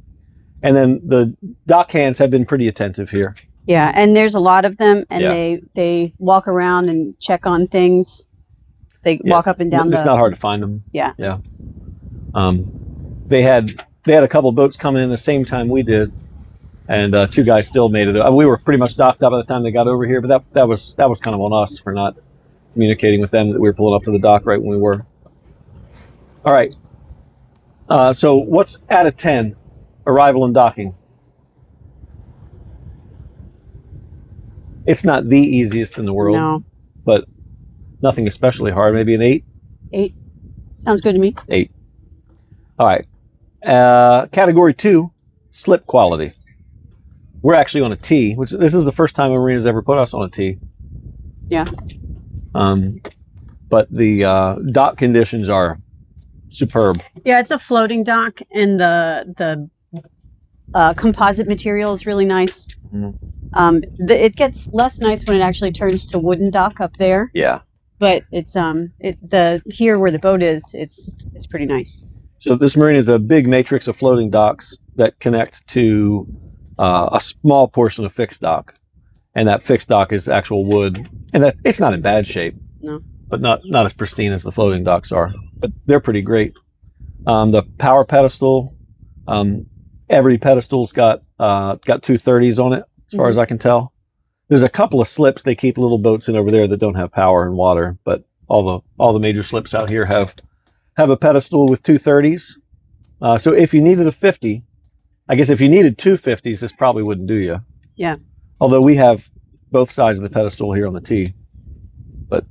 And then the dock hands have been pretty attentive here. Yeah, and there's a lot of them, and Yeah. they walk around and check on things. They walk up and down It's not hard to find them. Yeah. Yeah. They had a couple boats coming in the same time we did, and 2 guys still made it. We were pretty much docked up by the time they got over here, but that was kind of on us for not communicating with them that we were pulling up to the dock right when we were. All right. So what's out of 10? Arrival and docking. It's not the easiest in the world. No. But nothing especially hard. Maybe an 8? 8. Sounds good to me. 8. All right. Category 2, slip quality. We're actually on a T, which this is the first time a marina's ever put us on a T. Yeah. But the dock conditions are superb. Yeah, it's a floating dock, and the composite material is really nice. Mm-hmm. It gets less nice when it actually turns to wooden dock up there. Yeah. But it's here where the boat is, it's pretty nice. So this marina is a big matrix of floating docks that connect to a small portion of fixed dock, and that fixed dock is actual wood, and it's not in bad shape. No. But not as pristine as the floating docks are. But they're pretty great. The power pedestal, every pedestal's got 230s on it, as far as I can tell. There's a couple of slips they keep little boats in over there that don't have power and water, but all the major slips out here have a pedestal with 230s. So if you needed a 50, I guess if you needed 2 50s, this probably wouldn't do you. Yeah. Although we have both sides of the pedestal here on the T. But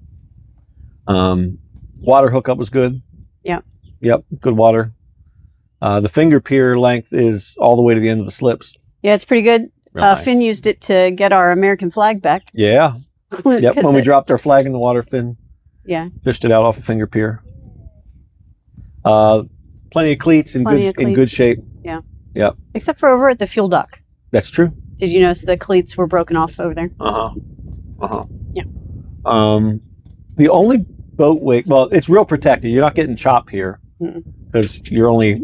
water hookup was good. Yeah. Yep, good water. The finger pier length is all the way to the end of the slips. Yeah, it's pretty good. Real nice. Finn used it to get our American flag back. Yeah. Yep. When we dropped our flag in the water, Finn fished it out off a finger pier. Plenty of cleats in good shape. Yeah. Yep. Except for over at the fuel dock. That's true. Did you notice the cleats were broken off over there? Yeah. The only boat wake, well, it's real protected. You're not getting chopped here because you're only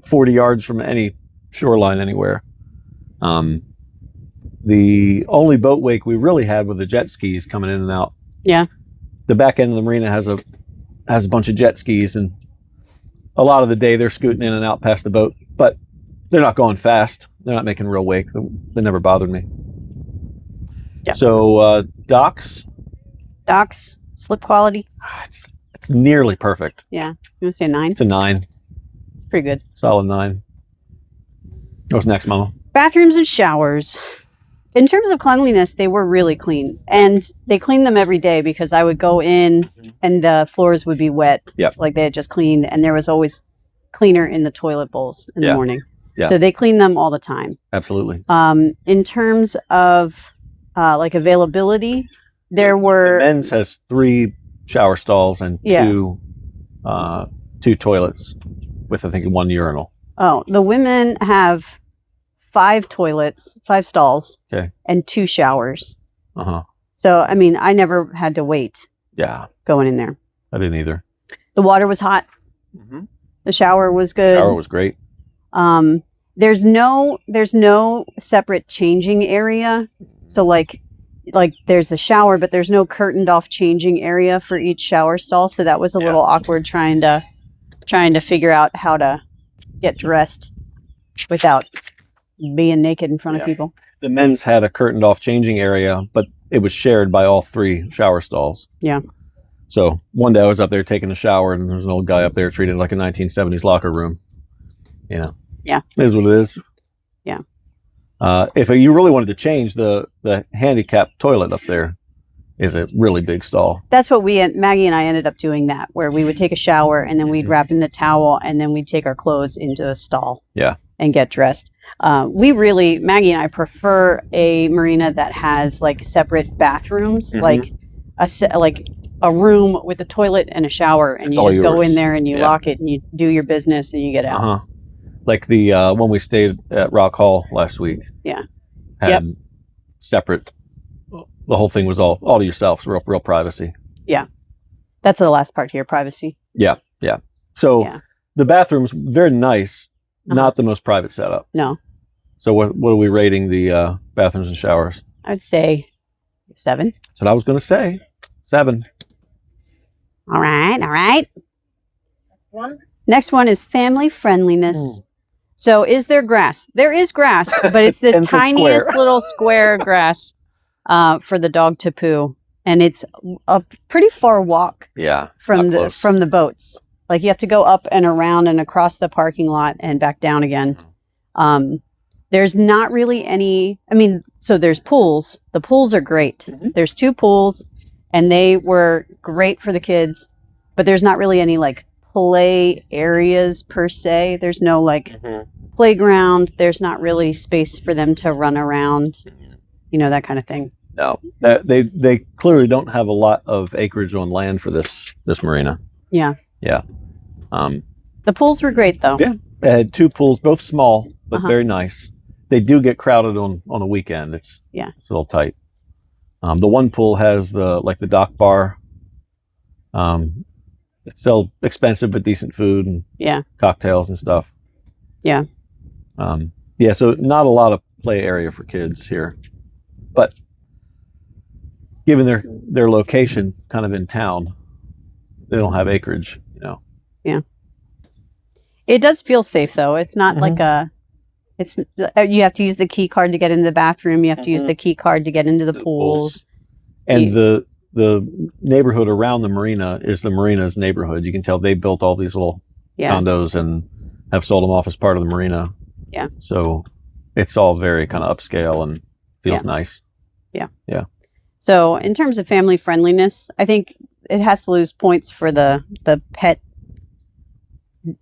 40 yards from any shoreline anywhere. The only boat wake we really had were the jet skis coming in and out. Yeah. The back end of the marina has a bunch of jet skis, and a lot of the day they're scooting in and out past the boat, but they're not going fast. They're not making real wake. They never bothered me. Yeah. So docks, slip quality. it's nearly perfect. Yeah. You want to say a 9? It's a 9. It's pretty good. Solid 9. What's next, Mama? Bathrooms and showers. In terms of cleanliness, they were really clean. And they cleaned them every day because I would go in and the floors would be wet. Yep. Like they had just cleaned, and there was always cleaner in the toilet bowls in the morning. Yeah. So they clean them all the time. Absolutely. In terms of like availability, There The were men's has 3 shower stalls and Yeah. 2 toilets with, I think, 1 urinal. the women have 5 toilets, 5 stalls, Okay. and 2 showers. Uh-huh. So I mean, I never had to wait Yeah, going in there. I didn't either. The water was hot. Mm-hmm. The shower was good. Shower was great. There's no separate changing area. So like there's a shower, but there's no curtained off changing area for each shower stall. So that was a little awkward trying to figure out how to get dressed without being naked in front of people. The men's had a curtained off changing area, but it was shared by all 3 shower stalls. Yeah. So one day I was up there taking a shower, and there was an old guy up there treated like a 1970s locker room. You know. Yeah. It is what it is. Yeah. If you really wanted to change, the handicap toilet up there is a really big stall. That's what Maggie and I ended up doing that, where we would take a shower and then we'd wrap in the towel and then we'd take our clothes into the stall. Yeah. And get dressed. Maggie and I prefer a marina that has like separate bathrooms, like a room with a toilet and a shower, and you just go in there and you lock it and you do your business and you get out. Uh-huh. Like the when we stayed at Rock Hall last week. Yeah. Had separate. The whole thing was all to yourself, real privacy. Yeah. That's the last part here, privacy. Yeah. So the bathroom's very nice, not the most private setup. No. So what are we rating the bathrooms and showers? I'd say 7. That's what I was going to say. 7. All right. Next one is family friendliness. So is there grass? There is grass, but it's the 10-foot tiniest square. little square grass for the dog to poo. And it's a pretty far walk from the boats. Like you have to go up and around and across the parking lot and back down again. There's not really any, so there's pools. The pools are great. Mm-hmm. There's 2 pools and they were great for the kids, but there's not really any like play areas per se. There's no like playground. There's not really space for them to run around, that kind of thing. No, they clearly don't have a lot of acreage on land for this marina. Yeah. The pools were great though. Yeah, they had 2 pools, both small but very nice. They do get crowded on the weekend. It's a little tight. The one pool has the dock bar. It's still expensive but decent food and cocktails and stuff. Yeah. So not a lot of play area for kids here, but given their location kind of in town, they don't have acreage, Yeah. It does feel safe though. It's not like you have to use the key card to get into the bathroom. You have to use the key card to get into the pools. And the neighborhood around the marina is the marina's neighborhood. You can tell they built all these little condos and have sold them off as part of the marina. Yeah. So it's all very kind of upscale and feels nice. Yeah. So in terms of family friendliness, I think it has to lose points for the pet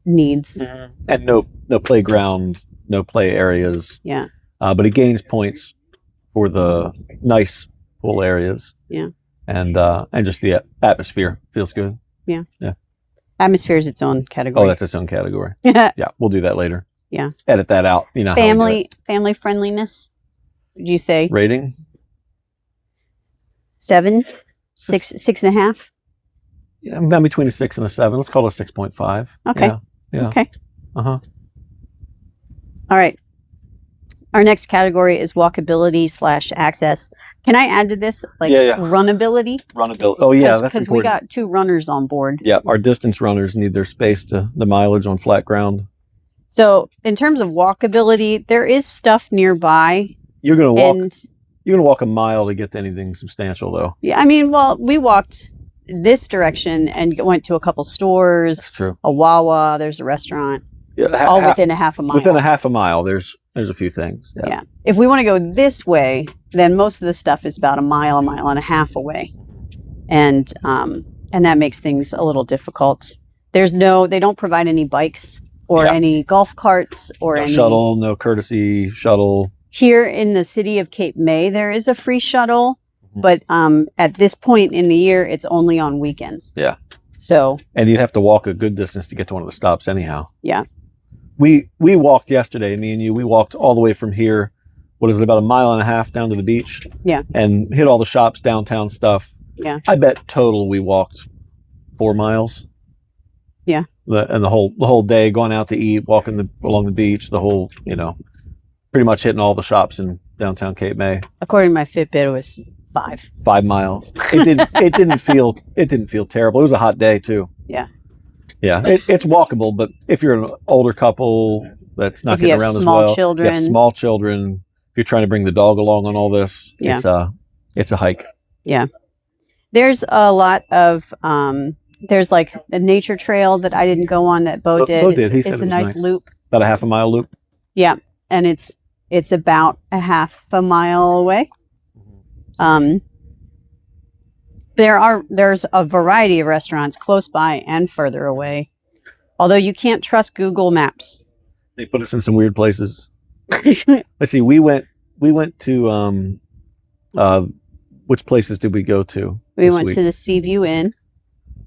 needs. And no playground, no play areas. Yeah. But it gains points for the nice pool areas. Yeah. And just the atmosphere feels good. Yeah. Yeah. Atmosphere is its own category. Oh, that's its own category. Yeah, we'll do that later. Yeah. Edit that out. How family friendliness. Would you say rating? 7, 6.5? Yeah, I'm between a 6 and a 7. Let's call it a 6.5. Okay. Yeah. Okay. All right. Our next category is walkability / access. Can I add to this runnability? Runnability. Oh yeah, that's important. Because we got 2 runners on board. Yeah, our distance runners need their space to the mileage on flat ground. So in terms of walkability, there is stuff nearby. You're gonna walk a mile to get to anything substantial, though. Yeah, we walked this direction and went to a couple stores. That's true. A Wawa. There's a restaurant. Yeah, within a half a mile. Within a half a mile, there's a few things. Yeah. If we want to go this way, then most of the stuff is about a mile and a half away, and that makes things a little difficult. They don't provide any bikes or any golf carts or any shuttle, no courtesy shuttle. Here in the city of Cape May, there is a free shuttle, But at this point in the year, it's only on weekends. Yeah. So. And you'd have to walk a good distance to get to one of the stops anyhow. Yeah. We walked yesterday, me and you. We walked all the way from here. What is it, about a mile and a half down to the beach? Yeah. And hit all the shops, downtown stuff. Yeah. I bet total we walked 4 miles. Yeah. And the whole day, going out to eat, walking along the beach, the whole, pretty much hitting all the shops in downtown Cape May. According to my Fitbit, it was 5. 5 miles. It didn't feel terrible. It was a hot day too. Yeah. Yeah, it's walkable, but if you're an older couple that's not getting around as well, you have small children. If you're trying to bring the dog along on all this, it's a hike. Yeah, there's a lot of there's like a nature trail that I didn't go on that Bo did. Bo did. He said it's it a was nice loop. About a half a mile loop. Yeah, and it's about a half a mile away. There's a variety of restaurants close by and further away. Although you can't trust Google Maps. They put us in some weird places. Let's see. We went to which places did we go to? We went to the Seaview Inn.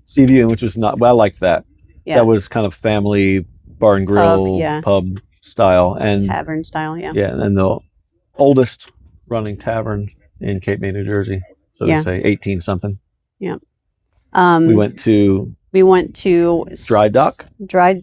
Seaview Inn, which was not well. I liked that. Yeah. That was kind of family bar and grill, pub style, and tavern style. Yeah. Yeah, and the oldest running tavern in Cape May, New Jersey. So they say 18 something. Yeah. We went to Dry Dock. Dry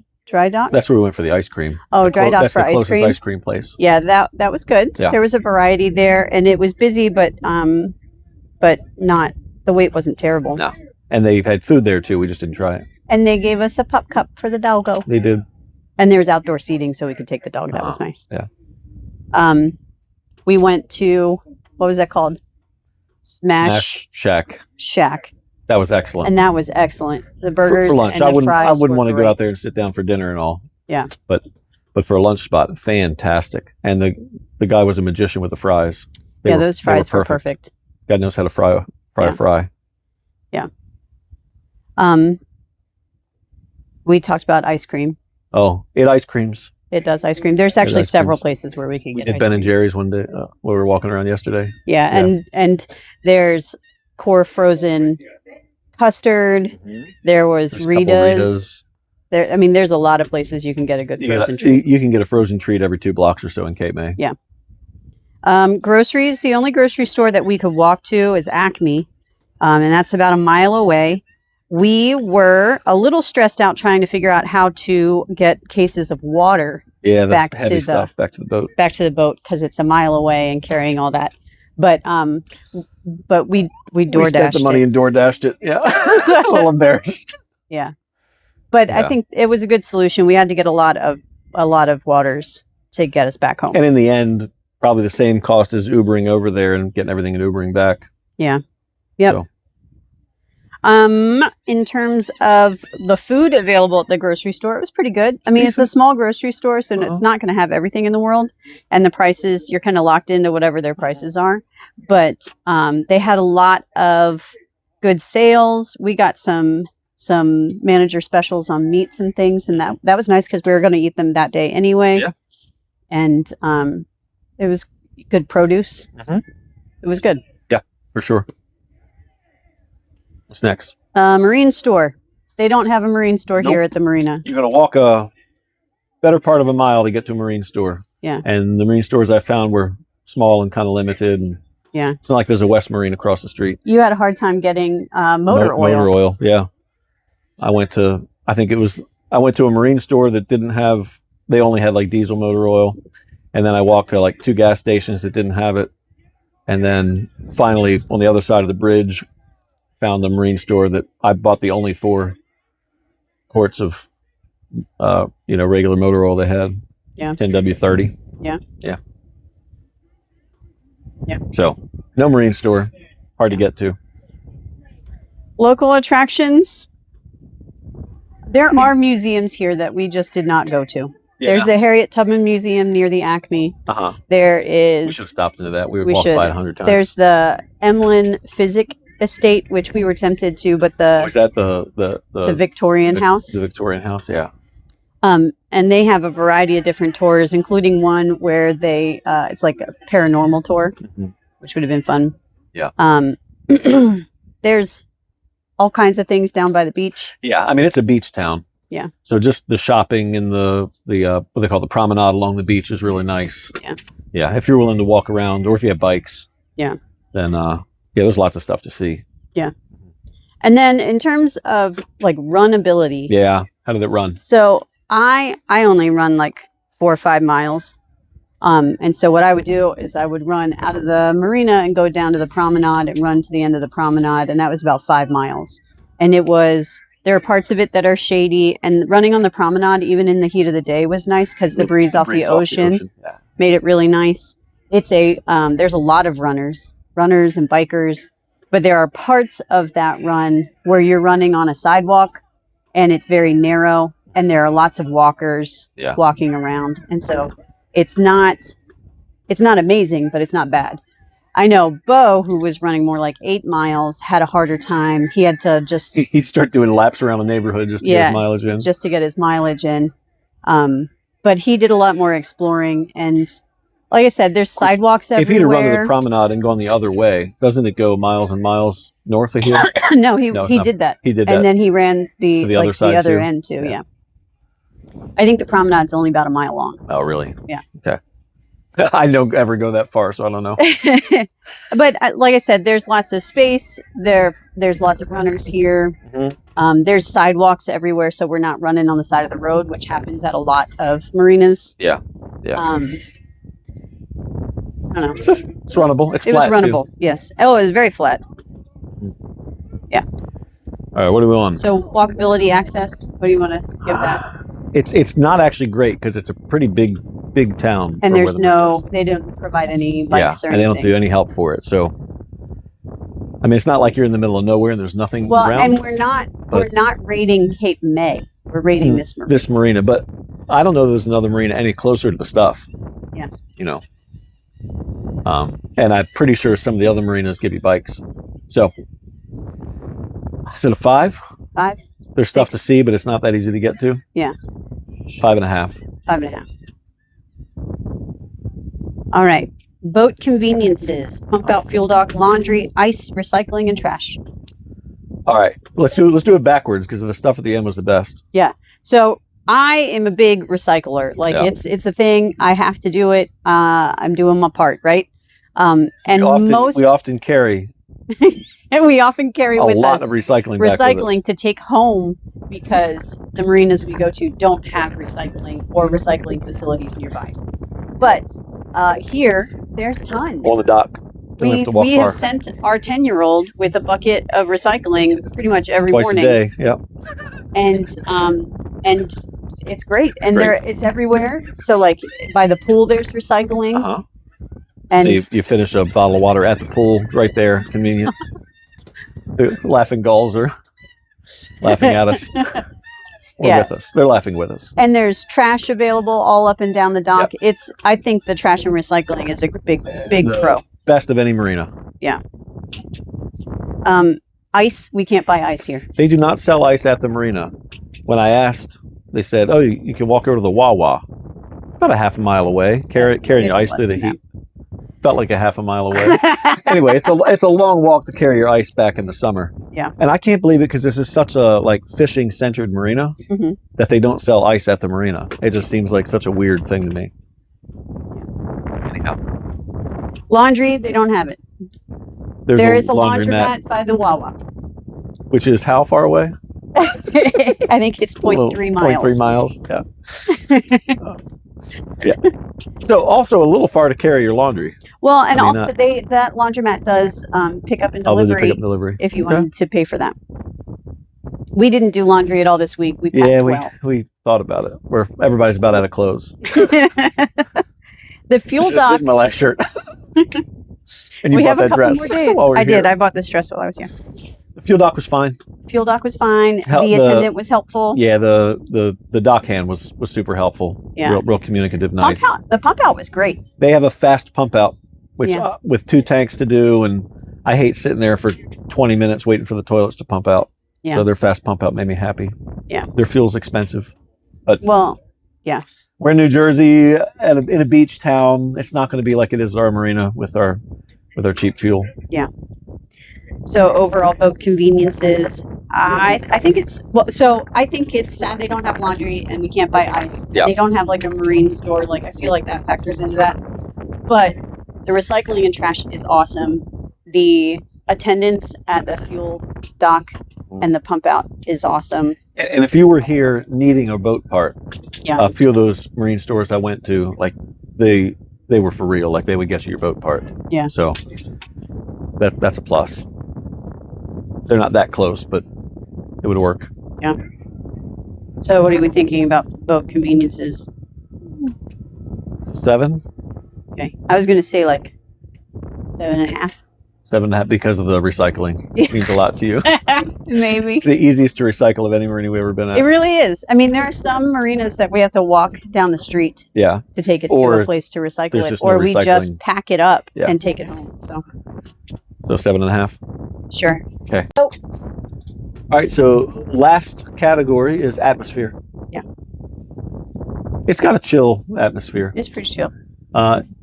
Dock. That's where we went for the ice cream. Oh, Dry Dock for ice cream. That's the closest ice cream place. Yeah, that was good. Yeah. There was a variety there, and it was busy, but not, the wait wasn't terrible. No, and they had food there too. We just didn't try it. And they gave us a pup cup for the doggo. They did. And there was outdoor seating, so we could take the dog. That was nice. Yeah. We went to, what was that called? Smash Shack. That was excellent. And that was excellent. The burgers for lunch. And I the wouldn't fries want to were go out there and sit down for dinner and all. Yeah. But for a lunch spot, fantastic. And the guy was a magician with the fries. Those fries were perfect. God knows how to fry a fry. Yeah. We talked about ice cream. Oh, it ice creams. It does ice cream. There's actually several places where we could get ice cream. Ben and Jerry's one day while we were walking around yesterday. Yeah, and there's core frozen custard. Mm-hmm. There's Rita's. There's a lot of places you can get a good frozen treat. You can get a frozen treat every 2 blocks or so in Cape May. Yeah. Groceries. The only grocery store that we could walk to is Acme, and that's about a mile away. We were a little stressed out trying to figure out how to get cases of water. Yeah, that's heavy stuff. Back to the boat. Back to the boat because it's a mile away and carrying all that. But we DoorDashed. We spent the money and DoorDashed it. Yeah, a little embarrassed. Yeah, but I think it was a good solution. We had to get a lot of waters to get us back home. And in the end, probably the same cost as Ubering over there and getting everything and Ubering back. Yeah. Yep. So. In terms of the food available at the grocery store, it was pretty good. It's a small grocery store, so it's not going to have everything in the world. And the prices, you're kind of locked into whatever their prices are. But they had a lot of good sales. We got some manager specials on meats and things, and that was nice because we were going to eat them that day anyway. Yeah. And it was good produce. Mm-hmm. It was good. Yeah, for sure. What's next? Marine store. They don't have a marine store here at the marina. You're going to walk a better part of a mile to get to a marine store. Yeah. And the marine stores I found were small and kind of limited. And yeah. It's not like there's a West Marine across the street. You had a hard time getting motor oil. Motor oil, yeah. I went to a marine store that didn't have, they only had like diesel motor oil. And then I walked to like 2 gas stations that didn't have it. And then finally on the other side of the bridge, found a marine store that I bought the only 4 quarts of, regular motor oil they had. Yeah. 10W30. Yeah. Yeah. Yeah. So, no marine store. Hard to get to. Local attractions. There are museums here that we just did not go to. Yeah. There's the Harriet Tubman Museum near the Acme. Uh-huh. There is... We should have stopped into that. We walked by it 100 times. There's the Emlyn Physic Estate, which we were tempted to, but was that the Victorian house? The Victorian house, yeah. And they have a variety of different tours, including one where they it's like a paranormal tour, which would have been fun. Yeah. There's all kinds of things down by the beach. Yeah, I mean, it's a beach town. Yeah. So just the shopping and the what they call the promenade along the beach is really nice. Yeah. Yeah, if you're willing to walk around, or if you have bikes. Yeah. Then yeah, there's lots of stuff to see. Yeah. And then in terms of like runability. Yeah. How did it run? So I only run like 4 or 5 miles. And so what I would do is I would run out of the marina and go down to the promenade and run to the end of the promenade. And that was about 5 miles. And there are parts of it that are shady, and running on the promenade, even in the heat of the day, was nice because the breeze off the ocean made it really nice. It's there's a lot of runners and bikers, but there are parts of that run where you're running on a sidewalk and it's very narrow and there are lots of walkers walking around. And so it's not amazing, but it's not bad. I know Bo, who was running more like 8 miles, had a harder time. He had to he'd start doing laps around the neighborhood just to get his mileage in. Just to get his mileage in. But he did a lot more exploring, and like I said, there's sidewalks everywhere. If he'd have run to the promenade and gone the other way, doesn't it go miles and miles north of here? No, he did that. He did that. And then he ran the other side the other too. end too, yeah. I think the promenade's only about a mile long. Oh, really? Yeah. Okay. I don't ever go that far, so I don't know. But like I said, there's lots of space. There's lots of runners here. Mm-hmm. There's sidewalks everywhere, so we're not running on the side of the road, which happens at a lot of marinas. Yeah. Yeah. I don't know. It's runnable. It was runnable. Too. Yes. Oh, it was very flat. Yeah. All right. What do we want? So walkability, access. What do you want to give that? It's not actually great because it's a pretty big town. And there's they don't provide any bikes or anything. And they don't do any help for it. So, I mean, it's not like you're in the middle of nowhere and there's nothing around. And we're not raiding Cape May. We're raiding this marina. This marina, but I don't know there's another marina any closer to the stuff. Yeah. You know. And I'm pretty sure some of the other marinas give you bikes. So, is it a 5? 5. There's stuff to see, but it's not that easy to get to. Yeah. 5.5. 5.5. All right. Boat conveniences, pump out, fuel dock, laundry, ice, recycling, and trash. All right. Let's do it backwards because the stuff at the end was the best. Yeah. So I am a big recycler. Like it's a thing. I have to do it. I'm doing my part, right? And we often carry and we often carry with us a lot of recycling to take home because the marinas we go to don't have recycling or recycling facilities nearby. But here, there's tons. On the dock. We have sent our 10-year-old with a bucket of recycling pretty much every Twice morning. a day. Yep. And it's great. And it's everywhere. So like by the pool, there's recycling. Uh-huh. And so you finish a bottle of water at the pool right there, convenient. The laughing gulls are laughing at us. Or with us. They're laughing with us. And there's trash available all up and down the dock. Yep. I think the trash and recycling is a big pro. Best of any marina. Yeah. Ice, we can't buy ice here. They do not sell ice at the marina. When I asked, they said, "Oh, you can walk over to the Wawa." About a half a mile away, carrying your ice through the heat. Felt like a half a mile away. Anyway, it's a long walk to carry your ice back in the summer. Yeah. And I can't believe it because this is such a fishing centered marina that they don't sell ice at the marina. It just seems like such a weird thing to me. Anyhow. Laundry, they don't have it. There is a laundromat by the Wawa. Which is how far away? I think it's 0.3 miles. 0.3 miles, yeah. Yeah. So also a little far to carry your laundry. Well, and also that laundromat does pick up and delivery. If you wanted to pay for that. We didn't do laundry at all this week. We packed we thought about it. Everybody's about out of clothes. The fuel dock. This is my last shirt. And you bought that dress. More days. I did. I bought this dress while I was here. The fuel dock was fine. Fuel dock was fine. The attendant was helpful. Yeah, the dock hand was super helpful. Yeah. Real communicative, nice. The pump out was great. They have a fast pump out, which with 2 tanks to do, and I hate sitting there for 20 minutes waiting for the toilets to pump out. Yeah. So their fast pump out made me happy. Yeah. Their fuel's expensive. But yeah. We're in New Jersey in a beach town. It's not going to be like it is our marina with our with our cheap fuel. So overall boat conveniences, I think it's I think it's sad they don't have laundry and we can't buy ice. And Yeah. they don't have like a marine store. Like I feel like that factors into that. But the recycling and trash is awesome. The attendance at the fuel dock and the pump out is awesome. And if you were here needing a boat part, Yeah. a few of those marine stores I went to, like they were for real. Like they would get you your boat part. Yeah. So that's a plus. They're not that close, but it would work. So what are we thinking about boat conveniences? 7, Okay. I was gonna say like 7.5. 7.5 because of the recycling. Yeah. It means a lot to you. Maybe. It's the easiest to recycle of any marina we've ever been at. It really is. I mean, there are some marinas that we have to walk down the street Yeah. to take it Or to a place to recycle there's it, just no or we just recycling. pack it up Yeah. and take it home. So So 7.5. sure. All right. So last category is atmosphere. Yeah. It's got a chill atmosphere. It's pretty chill.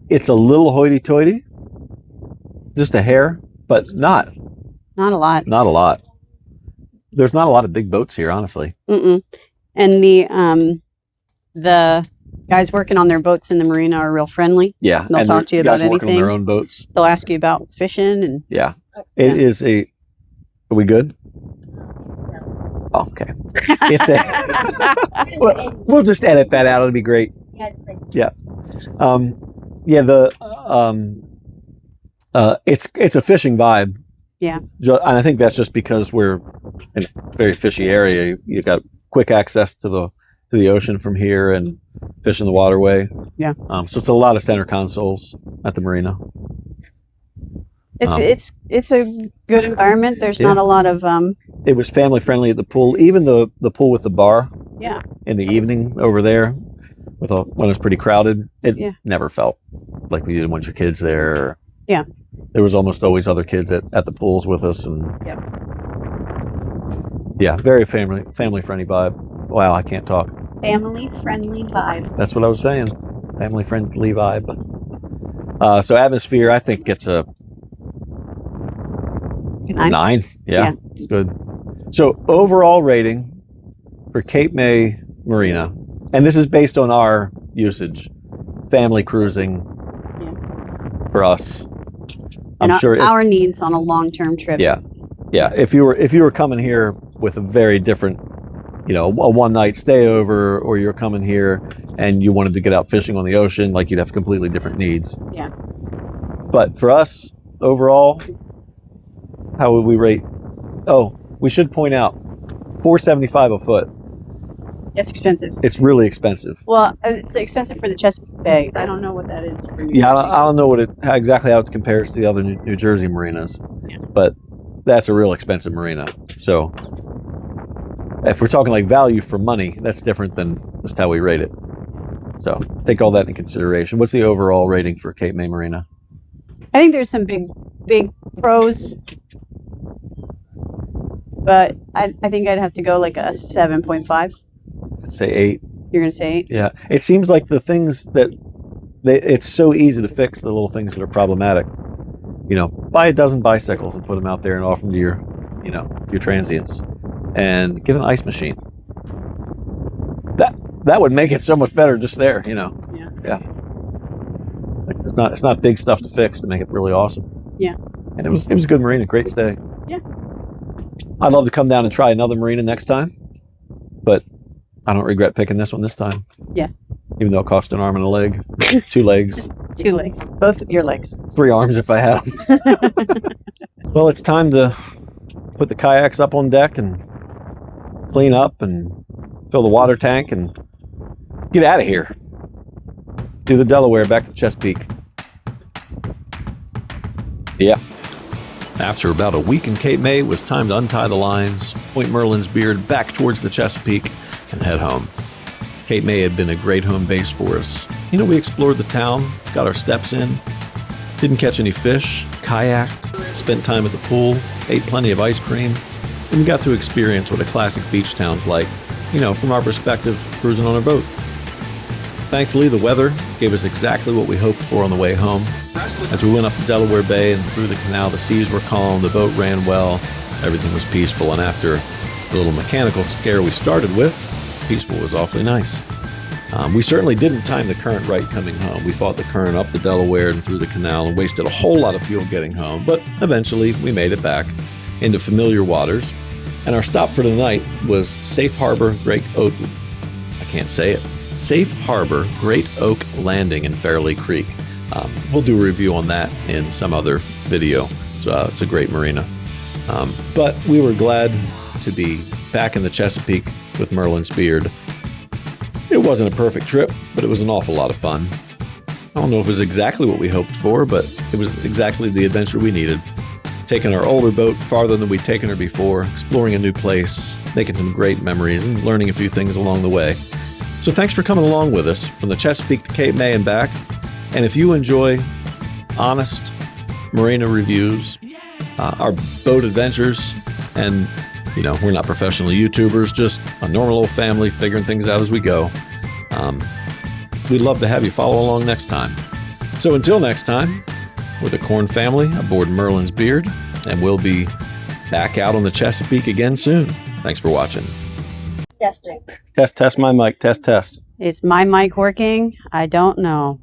It's a little hoity-toity, just a hair, but not Not a lot. a lot. There's not a lot of big boats here, honestly. Mm-mm. And the guys working on their boats in the marina are real friendly. Yeah, They'll and talk to you about guys working on their anything. own boats. They'll ask you about fishing and Yeah, it is a. Are we good? Oh, okay. It's a. We'll just edit that out. It'll be great. Yeah, it's like It's a fishing vibe. Yeah. And I think that's just because we're in a very fishy area. You got quick access to the ocean from here and fish in the waterway. Yeah. So it's a lot of center consoles at the marina. it's a good environment. There's Yeah. not a lot of It was family friendly at the pool. Even the pool with the bar yeah. in the evening over there, when it was pretty crowded, it Yeah. never felt like we did a bunch of kids there. Yeah. There was almost always other kids at the pools with us, and Yep. yeah, very family friendly vibe. Wow, I can't talk. Family friendly vibe. That's what I was saying. Family friendly vibe. So atmosphere, I think gets a 9. Yeah, it's good. So overall rating for Cape May Marina, and this is based on our usage, family cruising for us. I'm And sure. our needs on a long-term trip. Yeah. If you were coming here with a very different, a one-night stay over, or you're coming here and you wanted to get out fishing on the ocean, like you'd have completely different needs. Yeah. But for us, overall, how would we rate? Oh, we should point out, $475 a foot. It's expensive. It's really expensive. Well, it's expensive for the Chesapeake Bay. I don't know what that is for New Yeah, Jersey. I don't know exactly how it compares to the other New Jersey marinas, Yeah. but that's a real expensive marina. So if we're talking like value for money, that's different than just how we rate it. So take all that into consideration. What's the overall rating for Cape May Marina? I think there's some big pros, but I think I'd have to go like a 7.5. Say 8. You're gonna say 8? Yeah. It seems like the things it's so easy to fix the little things that are problematic. Buy a dozen bicycles and put them out there and offer them to your transients, and get an ice machine. That would make it so much better just there. Yeah. It's not big stuff to fix to make it really awesome. Yeah. And it was a good marina, great stay. Yeah. I'd love to come down and try another marina next time, but I don't regret picking this one this time. Yeah. Even though it cost an arm and a leg, 2 legs, 2 legs, both of your legs. 3 arms if I had them. Well, it's time to put the kayaks up on deck and clean up and fill the water tank and get out of here. Do the Delaware back to the Chesapeake. Yeah. After about a week in Cape May, it was time to untie the lines, point Merlin's beard back towards the Chesapeake, and head home. Cape May had been a great home base for us. We explored the town, got our steps in, didn't catch any fish, kayaked, spent time at the pool, ate plenty of ice cream, and we got to experience what a classic beach town's like, from our perspective, cruising on a boat. Thankfully, the weather gave us exactly what we hoped for on the way home. As we went up the Delaware Bay and through the canal, the seas were calm, the boat ran well, everything was peaceful, and after the little mechanical scare we started with, peaceful was awfully nice. We certainly didn't time the current right coming home. We fought the current up the Delaware and through the canal and wasted a whole lot of fuel getting home, but eventually we made it back into familiar waters. And our stop for the night was Safe Harbor Great Oak. I can't say it. Safe Harbor Great Oak Landing in Fairleigh Creek. We'll do a review on that in some other video. It's a great marina. But we were glad to be back in the Chesapeake with Merlin's Beard. It wasn't a perfect trip, but it was an awful lot of fun. I don't know if it was exactly what we hoped for, but it was exactly the adventure we needed. Taking our older boat farther than we'd taken her before, exploring a new place, making some great memories, and learning a few things along the way. So thanks for coming along with us from the Chesapeake to Cape May and back. And if you enjoy honest marina reviews, our boat adventures, and we're not professional YouTubers, just a normal old family figuring things out as we go, we'd love to have you follow along next time. So until next time, we're the Corn family aboard Merlin's Beard, and we'll be back out on the Chesapeake again soon. Thanks for watching. Testing. Test my mic. Test. Is my mic working? I don't know.